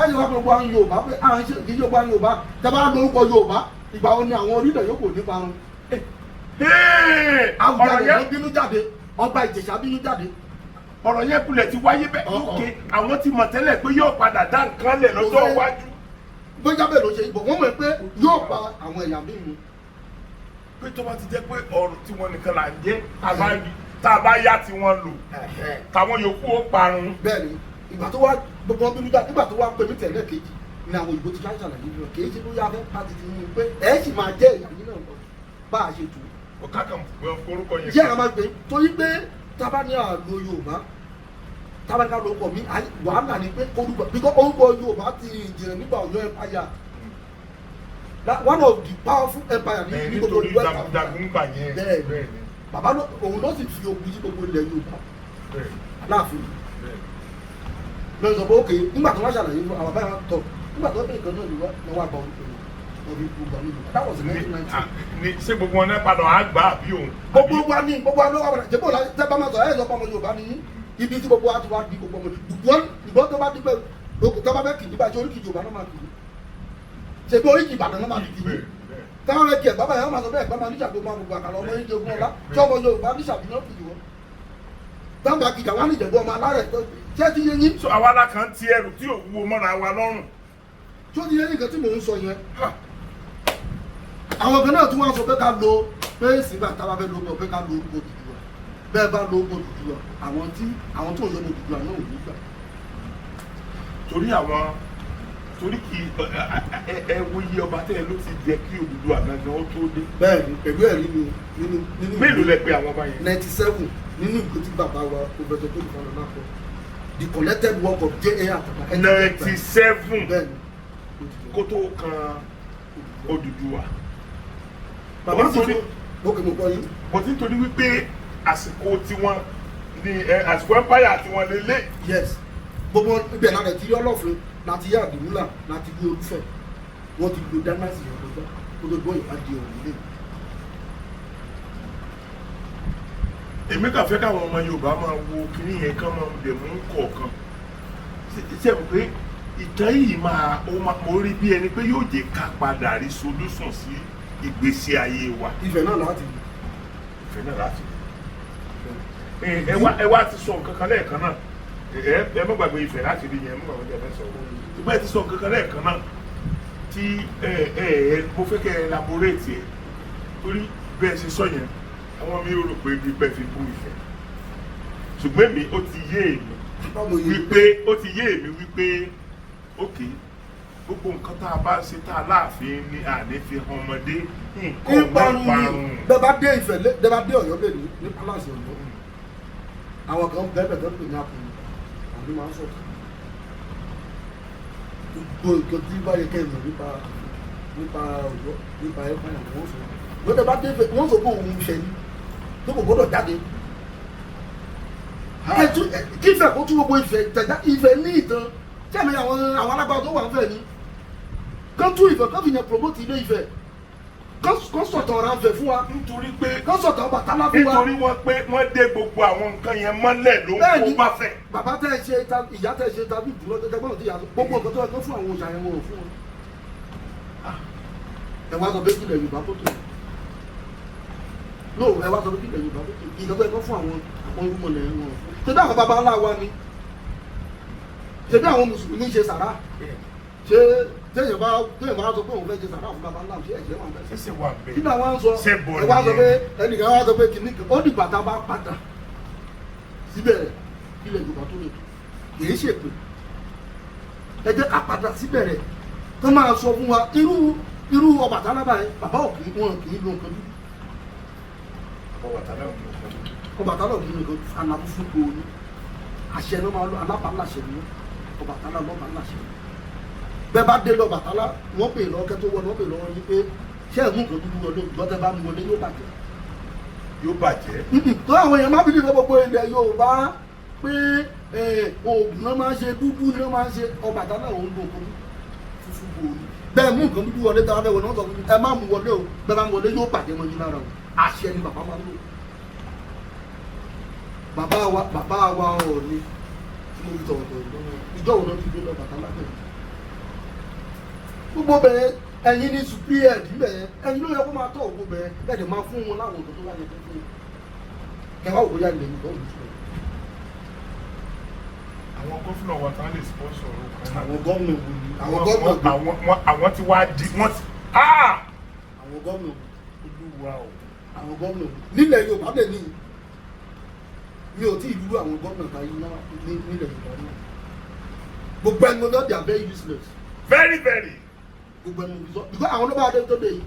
ẹ̀yìn wá gbogbo àwọn Yorùbá pé ṣe kì í ṣe gbogbo àwọn Yorùbá tẹ́ bá lórúkọ Yorùbá ìgbà wo ni àwọn orílẹ̀ yóò kò ní parun ọ̀rọ̀ yẹn bínú jáde ọba Ìjẹ̀ṣà bínú jáde. ọ̀rọ̀ yẹn kulẹ̀ ti wáyé bẹ́ẹ̀ lókè àwọn ti mọ̀ tẹ́lẹ̀ pé yóò padà dá nǹkan lẹ̀ lọ́jọ́ iwájú. bóyá bẹ́ẹ̀ ló ṣe ibò wọ́n mọ̀ pé yóò pa àwọn ẹ̀yà míì mu. pé tó bá ti jẹ́ pé ọ̀rọ̀ tí wọ́n nìkan là ń jẹ́ tá a bá yá tí wọ́n lò táwọn yòókù ó parun. bẹ́ẹ̀ni ìgbà tó wá gbogbo bínú jáde nígbà tó wá pé ní tẹ̀lé kejì ni àwọn òyìnbó ti ká ṣàlàyé lọ kì í ṣe bóyá fẹ́ pàtì ti mú un pé ẹ̀ sì máa jẹ́ ìyá yín náà lọ bá a ṣe tù ú. ọ̀ká kan forúkọ yẹn. jẹ́ àmà gbé torí pé tábà ní àlọ́ Yorùbá tábà ká lóko mi wàhálà ni pé orúkọ Yorùbá ti jìnnà nígbà Ọ̀yọ́ empire one of the powerful empire ní gbogbo ìlú ẹ̀ka bẹ́ẹ̀ bàbá òun ló sì fi ogun sí gbogbo ilẹ̀ Yorùbá Aláàfin lọ́sọ̀ sọ pé ókè nígbà tó wá ṣàlàyé fún àwọn báyìí tọ̀ nígbà tó bẹ̀rẹ̀ kan náà ni wọ́n àgbà orí gbogbo àmì Yorùbá that was in 1990. ní ṣé gbogbo wọn náà padà á gbà àbí òun. gbogbo wa ní gbogbo wa ló wà wọlé jẹ́bọ̀ láti tẹ́ bá máa sọ ẹ̀ sọ fún ọmọ Yorùbá ní ibi tí gbogbo wa ti wá di gbogbo ọmọ ìgbọ́n tó bá di pé tó bá fẹ́ kì í bá ṣe oríkì Yorùbá náà máa kì í ṣe pé oríkì Ìbàdàn náà máa kì í táwọn ẹ̀kì ẹ̀ bàbá yẹn máa sọ bẹ́ẹ̀ bá máa níṣàgbé máa gbogbo àkàrà ọmọ yín jogún ọlá tí ọmọ Yorùbá níṣàgbé náà kìí wọ́n dáńgbà kìjà wọn ní ìjẹ̀bú ọmọ alárẹ̀ ṣé ti yé yín. so àwa la kàn ti ẹrù tí ò wúwo mọ́ra wa lọ́rùn. tí ó ti yé nǹkan tí mò ń sọ yẹn àwọn kan náà tún wá sọ pé ká lo pé sígbà táwa fẹ́ lo pé ká lo orúkọ Odùduwà bẹ́ẹ̀ bá lo orúkọ Odùduwà àwọn tó ń yọ Odùduwà náà ò ní gbà. torí kí ẹ wo iye ọba tẹ́ ẹ ló ti jẹ kí Odùduwà gangan ó tó dé. bẹ́ẹ̀ni pẹ̀lú ẹ̀rí mi nínú mélòó lẹ pé àwọn ọba yẹn. 97 nínú ìgbé tí bàbá wa Professor tó nìkan lọ́nà pọ̀ the collected work of J.A. Àtàbà. 97 bẹ́ẹ̀ni kó tó kan Odùduwà. bàbá sì fún òkè mo kọ́ yín. mo ti ń torí wípé àsìkò tiwọn ni àsìkò empire tiwọn lélẹ̀. yes gbogbo ibẹ̀ náà rẹ̀ ti rí Ọlọ́fin láti yá àdìmúlà láti gbé Olúfẹ̀ wọ́n ti lo dánásì yẹn kọjá kó tó gbọ́ ìwádìí ọ̀hún lé. èmi kàn fẹ́ káwọn ọmọ Yorùbá máa wo kíní yẹn kán máa dẹ̀ mú kọ̀ọ̀kan ṣe mọ̀ pé ìtàn yìí mo rí bí ẹni pé yóò jẹ́ ká padà rí solution sí ìgbésí ayé wa. Ifẹ̀ náà láti ẹ wá ti sọ nǹkan kan lẹ́ẹ̀kan náà ẹ mọ̀ gbàgbé Ifẹ̀ láti rí yẹn mọ̀ gbàgbé ẹ fẹ́ sọ ìgbà ẹ ti sọ nǹkan kan lẹ́ẹ̀kan náà tí mo fẹ́ kẹ́ ẹ elaborate ẹ̀ torí bẹ́ẹ̀ ṣe sọ yẹn àwọn mi rò pé bí bẹ́ẹ̀ fi bú Ifẹ̀ ṣùgbọ́n mi ó ti yé èmi wípé ok gbogbo nǹkan tá a bá ṣe tá a láàfin ní àní fi hàn ọmọdé nǹkan ìparun ni bẹ́ẹ̀ bá dé Ifẹ̀ bẹ́ẹ̀ bá dé Ọ̀yọ́ lẹ́nu ní palace Ọ̀yọ́ àwọn kan bẹ́ẹ̀ tó ń pè ní àpòlù àwọn máa ń sọ̀tọ̀ gbogbo nǹkan tí bá yẹ kẹ́hìn nípa Ọ̀yọ́ nípa ẹ̀fọ́ àwọn wọ́n sọ wọ́n bá dé Ifẹ̀ wọ́n sọ pé òun Ifẹ̀ ni tó kò gbọ́dọ̀ jáde kí Ifẹ̀ kó tún gbogbo Ifẹ̀ ní ìtàn tí àmì àwọn alágbára tó wà ń fẹ́ ni kán tún Ifẹ̀ kán fi yẹn promote ilé Ifẹ̀ kán sọ̀tàn ọ̀rá ń fẹ́ fún wa nítorí pé kán sọ̀tàn Ọbàtálá fún wa nítorí wọ́n dé gbogbo àwọn nǹkan yẹn mọ́lẹ̀ ló ń kó bá fẹ́. bàbá tẹ́ ẹ ṣe ìyá tẹ́ ẹ ṣe tàbí ìdúró tẹ́tẹ́ gbọ́dọ̀ tí yàtọ̀ gbogbo nǹkan tó yẹ kó fún àwọn òòṣà yẹn wọn ò fún wọn. ẹ wá sọ pé kílẹ̀ Yorùbá tó tó no ẹ wá sọ pé kílẹ̀ Yorùbá tó tó ìjọba ẹ kó fún àwọn irúmọlẹ̀ wọn ò fún. ṣé bí àwọn baba ńlá wa ni ṣé bí àwọn Mùsùlùmí ṣe sàrà ṣé téèyàn bá sọ pé òun fẹ́ ṣe sàrà fún baba ńlá ṣé ẹ̀jẹ̀ wà bẹ́ẹ̀. ṣẹṣẹ wà bẹ́ẹ̀ kí ni àwọn sọ ẹ wá sọ pé ẹnìkan wá sọ pé kìnnìkan ó dìgbà tá a bá padà síbẹ̀ ilẹ̀ Yorùbá tó lè tó kìí ṣèpè ẹ jẹ́ ká padà síbẹ̀rẹ̀ tó máa sọ fún wa irú Ọbàtálá báyìí bàbá òkè wọn kì í lo nǹkan dúdú Ọbàtálá òkè nǹkan alábù fún gbòòrò àṣẹ ló máa lọ alábàálàṣẹ ni Ọbàtálá lọ́ba láṣẹ bẹ́ẹ̀ bá dé lọ Ọbàtálá wọ́n pè lọ kẹ́tọ́ wọ́n pè lọ́wọ́ yín pé ṣé ẹ̀ mú nǹkan dúdú wọlé lọ́tẹ́ bá mú wọlé yóò bàjẹ́. tó àwọn èèyàn má bí nílò gbogbo ilẹ̀ Yorùbá pé oògùn náà máa ń ṣe dúdú náà máa ń ṣe Ọbàtálá òun ló kọ́ fúfú gbòòrò bẹ́ẹ̀ mú nǹkan dúdú wọlé táwọn ẹ̀wọ̀n náà sọ fún mi ẹ má mú wọlé o bẹ́ẹ̀ bá mú wọlé yóò bàjẹ́ mọ́ yín lára o àṣẹ ni bàbá máa ń lò bàbá wa Ọọ̀ni tí mo fi tọ̀wọ̀tọ̀ ìjọ òun náà ti gbé lọ Ọbàtálá bẹ́ẹ̀ gbogbo bẹ̀rẹ̀ ẹ̀yin ní superior bẹ̀rẹ̀ ẹ̀yin ló yẹ kó máa tọ̀ ògbó bẹ̀rẹ̀ bẹ́ẹ̀ dẹ̀ máa fún wọn láwọn òkè tó wà ní ẹgbẹ́ kẹwàá òkú yá ilẹ̀ Yorùbá òbí sọ̀rọ̀. àwọn gómìnà wa tán lè sponsor orúkọ náà. àwọn gómìnà àwọn tí wàá di wọ́n ti. àwọn gómìnà Olúwa o. àwọn gómìnà nílẹ̀ Yorùbá dẹ̀ ní mi ò tí ì dúró àwọn gómìnà táyé náà nílẹ̀ Yorùbá náà gbogbo ẹni náà they are very useless. very very. gbogbo ẹni mo fi sọ because àwọn ọlọ́ba adé tó dé yìí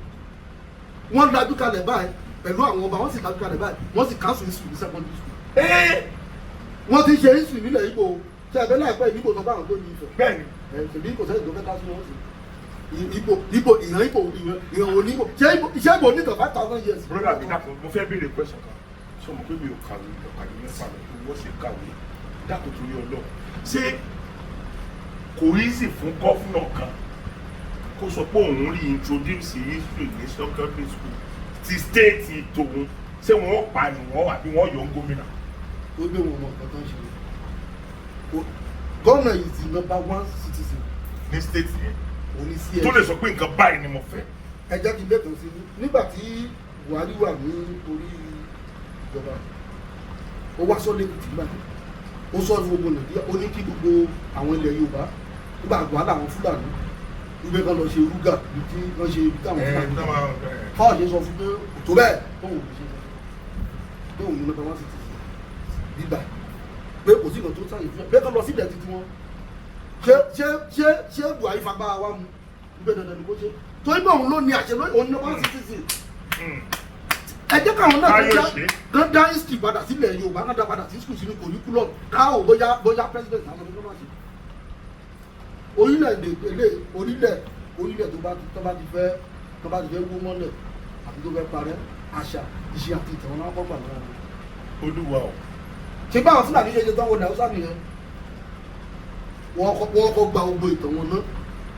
wọ́n dájú kalẹ̀ báyìí pẹ̀lú àwọn ọba wọ́n sì dájú kalẹ̀ báyìí wọ́n sì cancel history ní secondary school. wọ́n ti ṣe history nílẹ̀ Ìgbò ṣe ẹ̀bẹ̀ láìpẹ́ ìdìbò sọ fáwọn tó ní Ifẹ̀. bẹ́ẹ̀ni. ṣèbí kò sẹ́yìn tó fẹ́ ká sún wọn sí. ìran onígbò ṣé Ìgbò ní tàn 5,000 years. broda mi dàpọ̀ mo fẹ́ béèrè question kan ṣé mo pé mi ò kàwé ọ̀kadì mẹ́fà lọ wọ́n ṣe kàwé dàpọ̀ torí Ọlọ́run ṣé kò easy fún gọ́fúnà kan kó sọ pé òun rí introduce history ní secondary school ti state tòun ṣé wọn pa ni wọn wà bí wọn yọ ń gómìnà. ó gbé wọn mọ nǹkan tó ń ṣe gómìnà is the #1 citizen ní state yẹn òní sí ẹ tó lè sọ pé nǹkan báyìí ni mo fẹ́. ẹ jẹ́ kí n bẹ́ẹ̀ tó sí nígbà tí Buhari wà ní orí ìjọba ó wá sọ́ọ́ lẹ́kìtì nígbà ó sọ́ọ́ ní gbogbo Nàìjíríà ó ní kí gbogbo àwọn ilẹ̀ Yorùbá nígbà wàhálà àwọn Fúlàní ibẹ̀ kan lọ ṣe rúgà bí tí wọ́n ṣe ibi táwọn Fúlàní fáwọn ṣe sọ fún pé òtó bẹ́ẹ̀ tó wò ó ṣe pé òun ní #1 citizen bíbà pé kò sí ìkan tó sáyé fún ẹ bẹ́ẹ̀ kan lọ sílẹ̀ títí wọn ṣé Buhari fagbára wa mu ibẹ̀ dandan ni kó ṣe torí pé òun ló ní àṣẹ òun #1 citizen ẹ jẹ́ káwọn náà kan dá history padà sílẹ̀ Yorùbá náà dá padà sí school sínú curriculum káwọn bóyá president àwọn ọmọdé máa ṣe orílẹ̀-èdè orílẹ̀ tó bá ti fẹ́ wó mọ́lẹ̀ àti tó fẹ́ parẹ́ àṣà ìṣe àti ìtàn náà kọ́ gbà lọ́wọ́ Olúwa o. ṣé báwọn Fúlàní ṣe tán wọn Haúsá nìyẹn wọ́n kọ́ gba gbogbo ìtàn wọn náà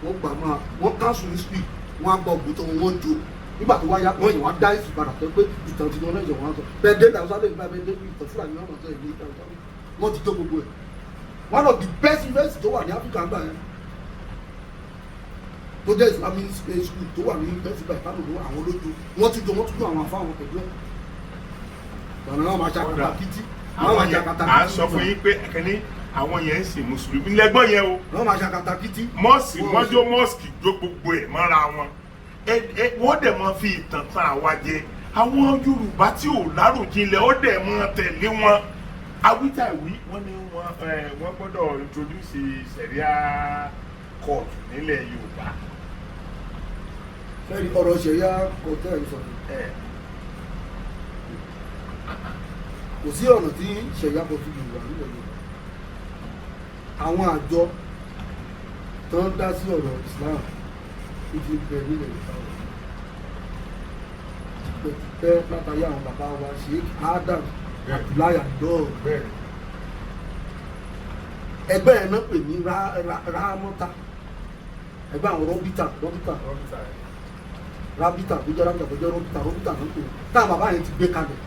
wọ́n gbà máa wọ́n cancel history wọ́n á gba ògbó tán wọ́n jó nígbà tó wáyá wọ́n yìí wọ́n dá ìsìn padà tó pé ìtàn tí wọ́n náà yẹ̀ wọ́n á sọ bẹ́ẹ̀ dé Haúsá lè gba bẹ́ẹ̀ dé ìtàn Fúlàní náà máa sọ ìlú ìtàn wọ́n ti jó gbogbo ẹ̀ one of the best university tó wà ní Áfíríkà gbà yẹn tó jẹ́ Islamic school tó wà ní university by Kano ló àwọn olójú wọ́n ti jó àwọn afáwọn pẹ̀lú ẹ̀ ọ̀nà náà máa ṣàkàtà kìtì àwọn máa ṣàkàtà kìtì. à ń sọ fún yín pé ẹ̀kẹ́ni àwọn yẹn ń sìn mùsùlùmí lẹ́gbọ́n yẹn o. wọ́n máa ṣàkàtà kìtì. mọ́ọ̀sì mọ́jọ́ mọ́ọ̀sì jó gbogbo ẹ̀ mọ́ra wọn wọ́n dẹ̀ máa fi ìtàn tàn àwa jẹ àwọn Yorùbá tí ò láròjinlẹ̀ ó dẹ̀ máa tẹ̀lé wọn awítàwí wọ́n ní wọ́n gbọ́dọ̀ introduce Sharia court nílẹ̀ Yorùbá. fẹ́ẹ̀rí ọ̀rọ̀ Sharia court ẹ̀ ń sọ kò sí ọ̀nà tí Sharia court fi wà nílẹ̀ Yorùbá àwọn àjọ tó ń dá sí ọ̀rọ̀ Islam ìdí bẹ̀ nílẹ̀ Yorùbá pẹ́ látàrí àwọn bàbá wa Sheikh Adam Abdullahi Adol ẹgbẹ́ ẹ̀ náà pè ní Rámọ́tà ẹgbẹ́ àwọn Rabita tó jẹ́ Rabita náà pè táwọn bàbá yẹn ti gbé kalẹ̀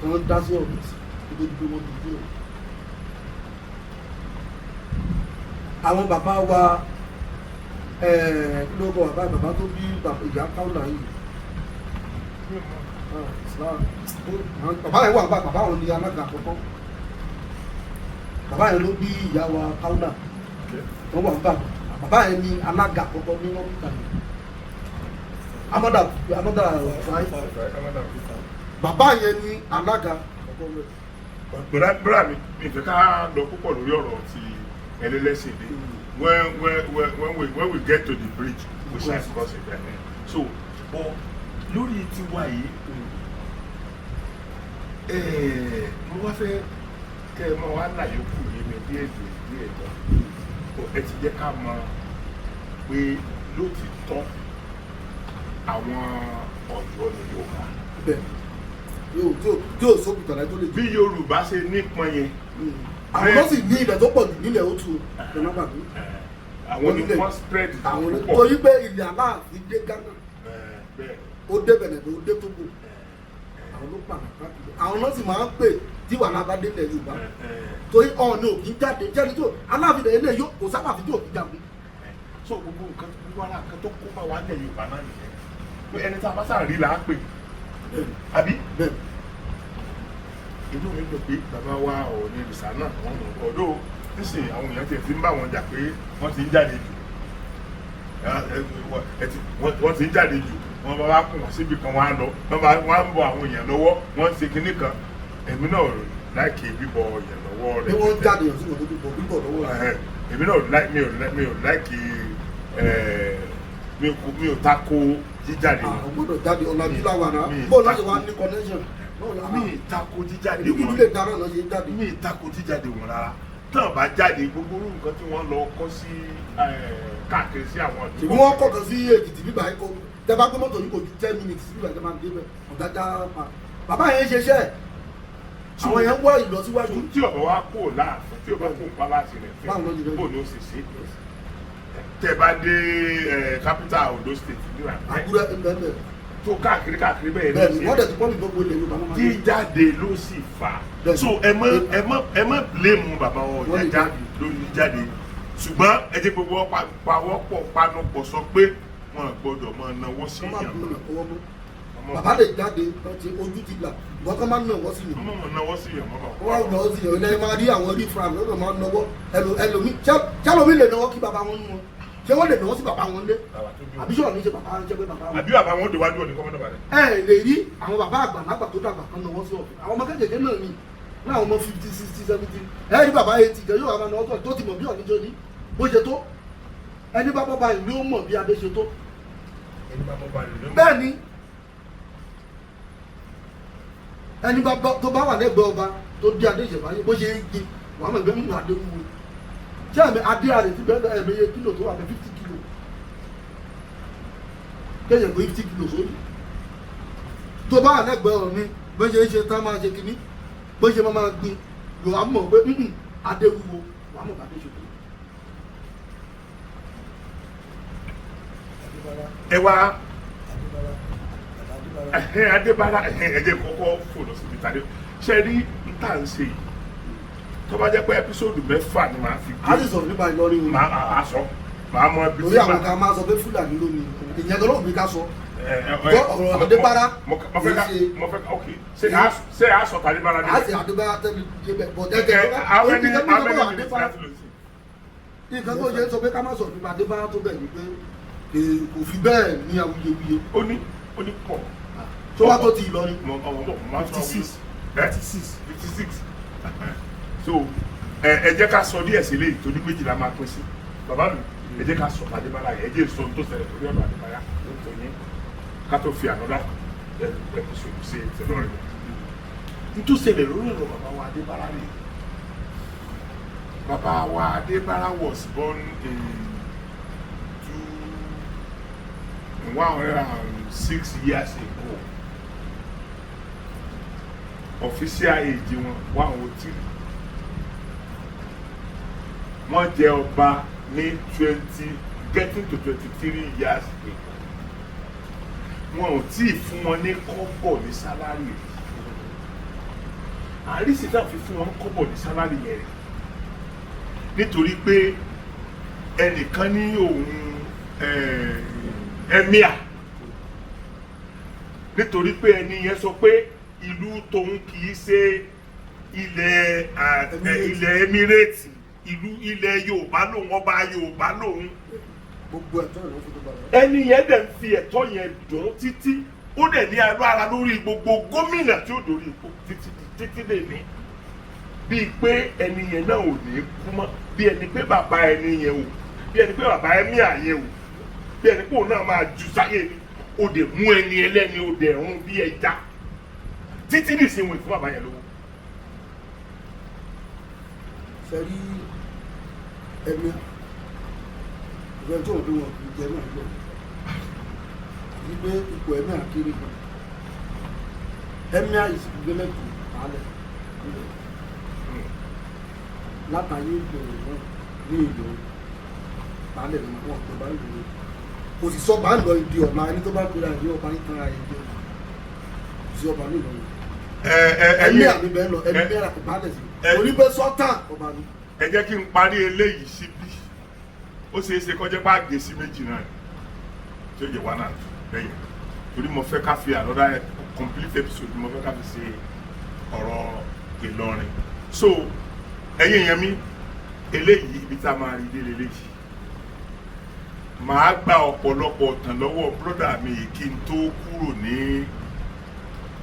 tó ń dá sí ọ̀rọ̀ ìdójúgbé wọn dúdú ẹ̀ àwọn bàbá wa lóko bàbá tó bí ìyá Kaula yìí bàbá yẹn wà bàbá wọn ní alága àkọ́kọ́ bàbá yẹn ló bí ìyá wa Kaula wọn wà bàbá yẹn ní alága àkọ́kọ́ ní wọn kà ní amada bàbá yẹn ní alága àkọ́kọ́ rẹ bọ́dà mi ìfẹ́ ká lọ púpọ̀ lórí ọ̀rọ̀ ti ẹlẹ́lẹ́sìn dé when we get to the bridge we shall cross it there so lórí tiwa yìí mo wá fẹ́ kẹ́ ẹ mọ wá láyé kù yé mi díẹ̀ gan ẹ ti jẹ́ ká mọ̀ pé lótìtọ́ àwọn Ọ̀yọ́ ni Yorùbá. tí o sókùn tọ̀lá tó lè. bí Yorùbá ṣe nípọn yẹn. àwọn ló sì ní ilẹ̀ tó pọ̀ jù nílẹ̀ Òtù ìjọba gbàgbé. àwọn ni wọ́n spread púpọ̀. torí pé ilẹ̀ Aláàfin dé Ghana ó dé Benin ó dé Togo àwọn ló pàdé káàkiri àwọn náà sì máa ń pè tí wàhálà bá dé ilẹ̀ Yorùbá torí ọ̀nà òkì ń jáde jẹ́ni tó Aláàfin ilẹ̀ yóò kò sábà fi tó òkì jagun. so gbogbo nǹkan wàhálà kan tó kó bá wà ní Yorùbá náà nìyẹn pé ẹni tí a bá sáà rí là á pè àbí inú mi dùn pé bàbá wa Ọọ̀ni ìrìsà náà wọ́n mọ̀ ọ̀dọ́ nísìnyí àwọn èèyàn ti ń bá wọn jà pé wọ́n ti ń jáde jù wọ́n ti ń jáde jù wọ́n bá wá kùn wọ́n síbi kan wọ́n á lọ wọ́n á ń bọ àwọn èèyàn lọ́wọ́ wọ́n ń ṣe kinní kan èmi náà láìkè bíbọ èèyàn lọ́wọ́ rẹ̀. bí wọ́n jáde yàn sí ìwọ̀n tó bíbọ̀ lọ́wọ́ rẹ̀. èmi náà mi ò láìkè mi ò tako jíjáde wọn. àwọn gbọ́dọ̀ jáde ọ̀làjú làwọn àná bó láti wá ní connection. mi ì tako jíjáde wọn. ìlú lè dáná lọ sí jáde. mi ì tako jíjáde wọn rárá tán bá jáde gbogbo orú nǹkan tí wọ́n lọ kọ́ sí káàkiri sí àwọn àdúgbò. ìlú wọn kọ̀ọ̀kan sí Èkìtì bíbá yìí kò tẹ bá gbé mọ́tò yìí kò ju 10 minutes bíbá yìí tẹ máa dé bẹ̀ ọ̀gájá pa bàbá yẹn ṣe iṣẹ́ àwọn yẹn wọ ìlọsíwájú. tí ọba wa kó láàfin tí ọba kó pálásì rẹ fẹ bó ló ṣe ṣe tẹ bá dé capital Ondo state níwà Àkúrẹ́ ẹgbẹ́ tó káàkiri bẹ́ẹ̀ bẹ́ẹ̀ ni wọ́n dẹ̀ ti pọ́nmi gbogbo ilẹ̀ Yorùbá máa ń jíjáde ló sì fà á so ẹ má blame bàbá wọn jáde lórí jáde ṣùgbọ́n ẹ jẹ́ gbogbo pawọ́pọ̀ panupọ̀ sọ pé wọn gbọ́dọ̀ máa náwó sí ìyàwó bàbá lè jáde láti ojú ti gbà wọ́n kọ́ máa ń náwó sí yàn. wọ́n máa náwó sí yàn mọ́bà. wọ́n náwó sí yàn lẹ́yìn máa rí àwọn rí fúra lọ́dọ̀ máa ń náwó ẹlòmí ṣálómi lè náwó kí bàbá wọn nù wọn ṣé wọ́n lè náwó sí bàbá wọn lé àbí sọ̀rọ̀ ní ṣe bàbá wọn ṣe pé bàbá wọn. àbí bàbá wọn dèwájú òní kọ́mọ́dọ̀ bàrẹ̀. ẹ lè rí àwọn bàbá àgbàlagbà tó dàgbà kan náwó sí ọ̀fìn àwọn ọmọ kékeré náà ni náà ọmọ 50 60 70 ẹ rí bàbá 80 jẹ yóò wà máa náwó tó ti mọ̀ bí ọ̀níjọ́ ní bó ṣe tó ẹni bá bọ́ báyìí ló mọ̀ bí adé ṣe tó. bẹ́ẹ̀ ni ẹni tó bá wà lẹ́gbẹ̀ẹ́ ọba tó dé adé ìṣẹ̀báyé bó ṣe ń gbé wàá mọ̀ ẹgbẹ́ nínú adé wúwo ṣé àmì adé àrè ti bẹ́ẹ̀ ẹ̀mẹyẹ kílò tó wà bẹ́ẹ̀ 50 kílò kéèyàn gbé 50 kílò sórí tó bá wà lẹ́gbẹ̀ẹ́ ọ̀ní bó ṣe ń ṣe tán máa ṣe kínní bó ṣe máa gbin lò wàá mọ̀ pé adé wúwo wàá mọ̀ adé ṣe tó. ẹ wá Adébára ẹjẹ kọ́kọ́ fò lọ síbi tàdé ṣe rí níta ń ṣe yìí tó bá jẹ́ pé ẹ́písòdù 6 ni màá fi gbé. a ti sọ̀rọ̀ nípa Ìlọrin o. màá sọ màá mọ ibi tí. lórí àwọn kan máa sọ pé Fúlàní ló ní ìyẹn tó lóògbé ká sọ. ọ̀rọ̀ Adébára mo fẹ́ ok ṣé a sọ tàdébára dé. a sì Adébára tẹ́lẹ̀ débẹ̀ bọ̀ tẹ́tẹ́ nǹkan tó yẹ sọ pé ká má sọ nípa Adébára tó bẹ̀ ni pé kò fi bẹ́ẹ̀ ní awuyewuye. ó ní pọ̀. tó wá tó ti Ìlọrin. 56 so ẹ jẹ́ ká sọ díẹ̀ sí léyìí torí méjìlá máa pín sí bàbá mi ẹ jẹ́ ká sọ Adébára yẹn ẹ jẹ́ sọ tó ṣẹlẹ̀ torí ọ̀dọ̀ Adébára tó ní ká tó fi ànọ́dá ẹ̀kúsọ̀ ṣe ìtẹ̀lọ́ rẹ̀ nítorí ṣẹlẹ̀ lórí ọ̀rọ̀ bàbá wa Adébára rẹ̀ bàbá wa Adébára was born in 106 years ago official age wọn 103 wọ́n jẹ ọba ní 20 getting to 23 years ago wọn ò tí ì fún wọn ní kọ́bọ̀ ní sálárì rẹ̀ àrísí náà fi fún wọn kọ́bọ̀ ní sálárì yẹn nítorí pé ẹnìkan ní òun ẹ̀míà nítorí pé ẹni yẹn sọ pé ìlú tóun kì í ṣe ilẹ̀ Emirate ilẹ̀ Yorùbá lòun ọba Yorùbá lòun ẹni yẹn dẹ̀ ń fi ẹ̀tọ́ yẹn dùn títí ó dẹ̀ ní agbára lórí gbogbo gómìnà tí ó dórí ipò títí lè ní bíi pé ẹni yẹn náà ò ní kú mọ́, bí ẹni pé bàbá ẹni yẹn ò, bí ẹni pé bàbá ẹ̀mí àyẹn ò, bí ẹni pé òun náà máa ju sáyé ni, ó dẹ̀ mú ẹni ẹlẹ́ni, ó dẹ̀ rún bí ẹja títí ní ìsinmi fún bàbá yẹn lówó. sẹ́rí ẹ̀mí ìfẹ́ tó ń bí wọn kì í jẹ́ náà lọ wípé ipò ẹ̀mí àkéré kan ẹ̀mí àìsàn gbẹ́lẹ́kù alẹ́ látàyé ìbẹ̀rẹ̀ náà ní ìlú balẹ̀ lọ́nà wọn tó bá ń lò ó kò sì sọ bá ń lọ ibi ọ̀la ẹni tó bá gbéra ìdí ọba ní kan ayé jẹ́ kò sí ọba nílò ẹ̀mí àmì bẹ́ẹ̀ lọ ẹ̀mí bẹ́ẹ̀ kò balẹ̀ sí orí bẹ́ẹ̀ sọ́tà ọba ni. ẹ jẹ́ kí n parí eléyìí síbí, ó ṣeé ṣe kọjá bá gé sí méjì náà tí ó yẹ wá náà lẹ́yìn, torí mo fẹ́ ká fi another complete episode, mo fẹ́ ká fi ṣe ọ̀rọ̀ Ìlọrin. So ẹ̀yin yẹn mi eléyìí ibi tá a máa rí délé léyìí, màá gba ọ̀pọ̀lọpọ̀ ọ̀tàn lọ́wọ́ brọ́dà mi kí n tó kúrò ní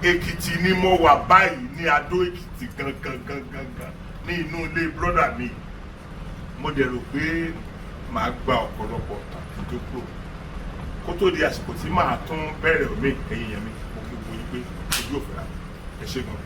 Èkìtì ni mo wà báyìí, ní Adó Èkìtì gangan ní inú ilé brọ́dà mi. Mo dẹ̀ rò pé màá gba ọ̀pọ̀lọpọ̀ ọ̀tàn kí n tó kúrò, kó tó di àsìkò tí màá tún bẹ̀rẹ̀ omi. Ẹ̀yin yẹn mi mo kí n bóyí pé ojú òfin rà ẹ ṣé gan.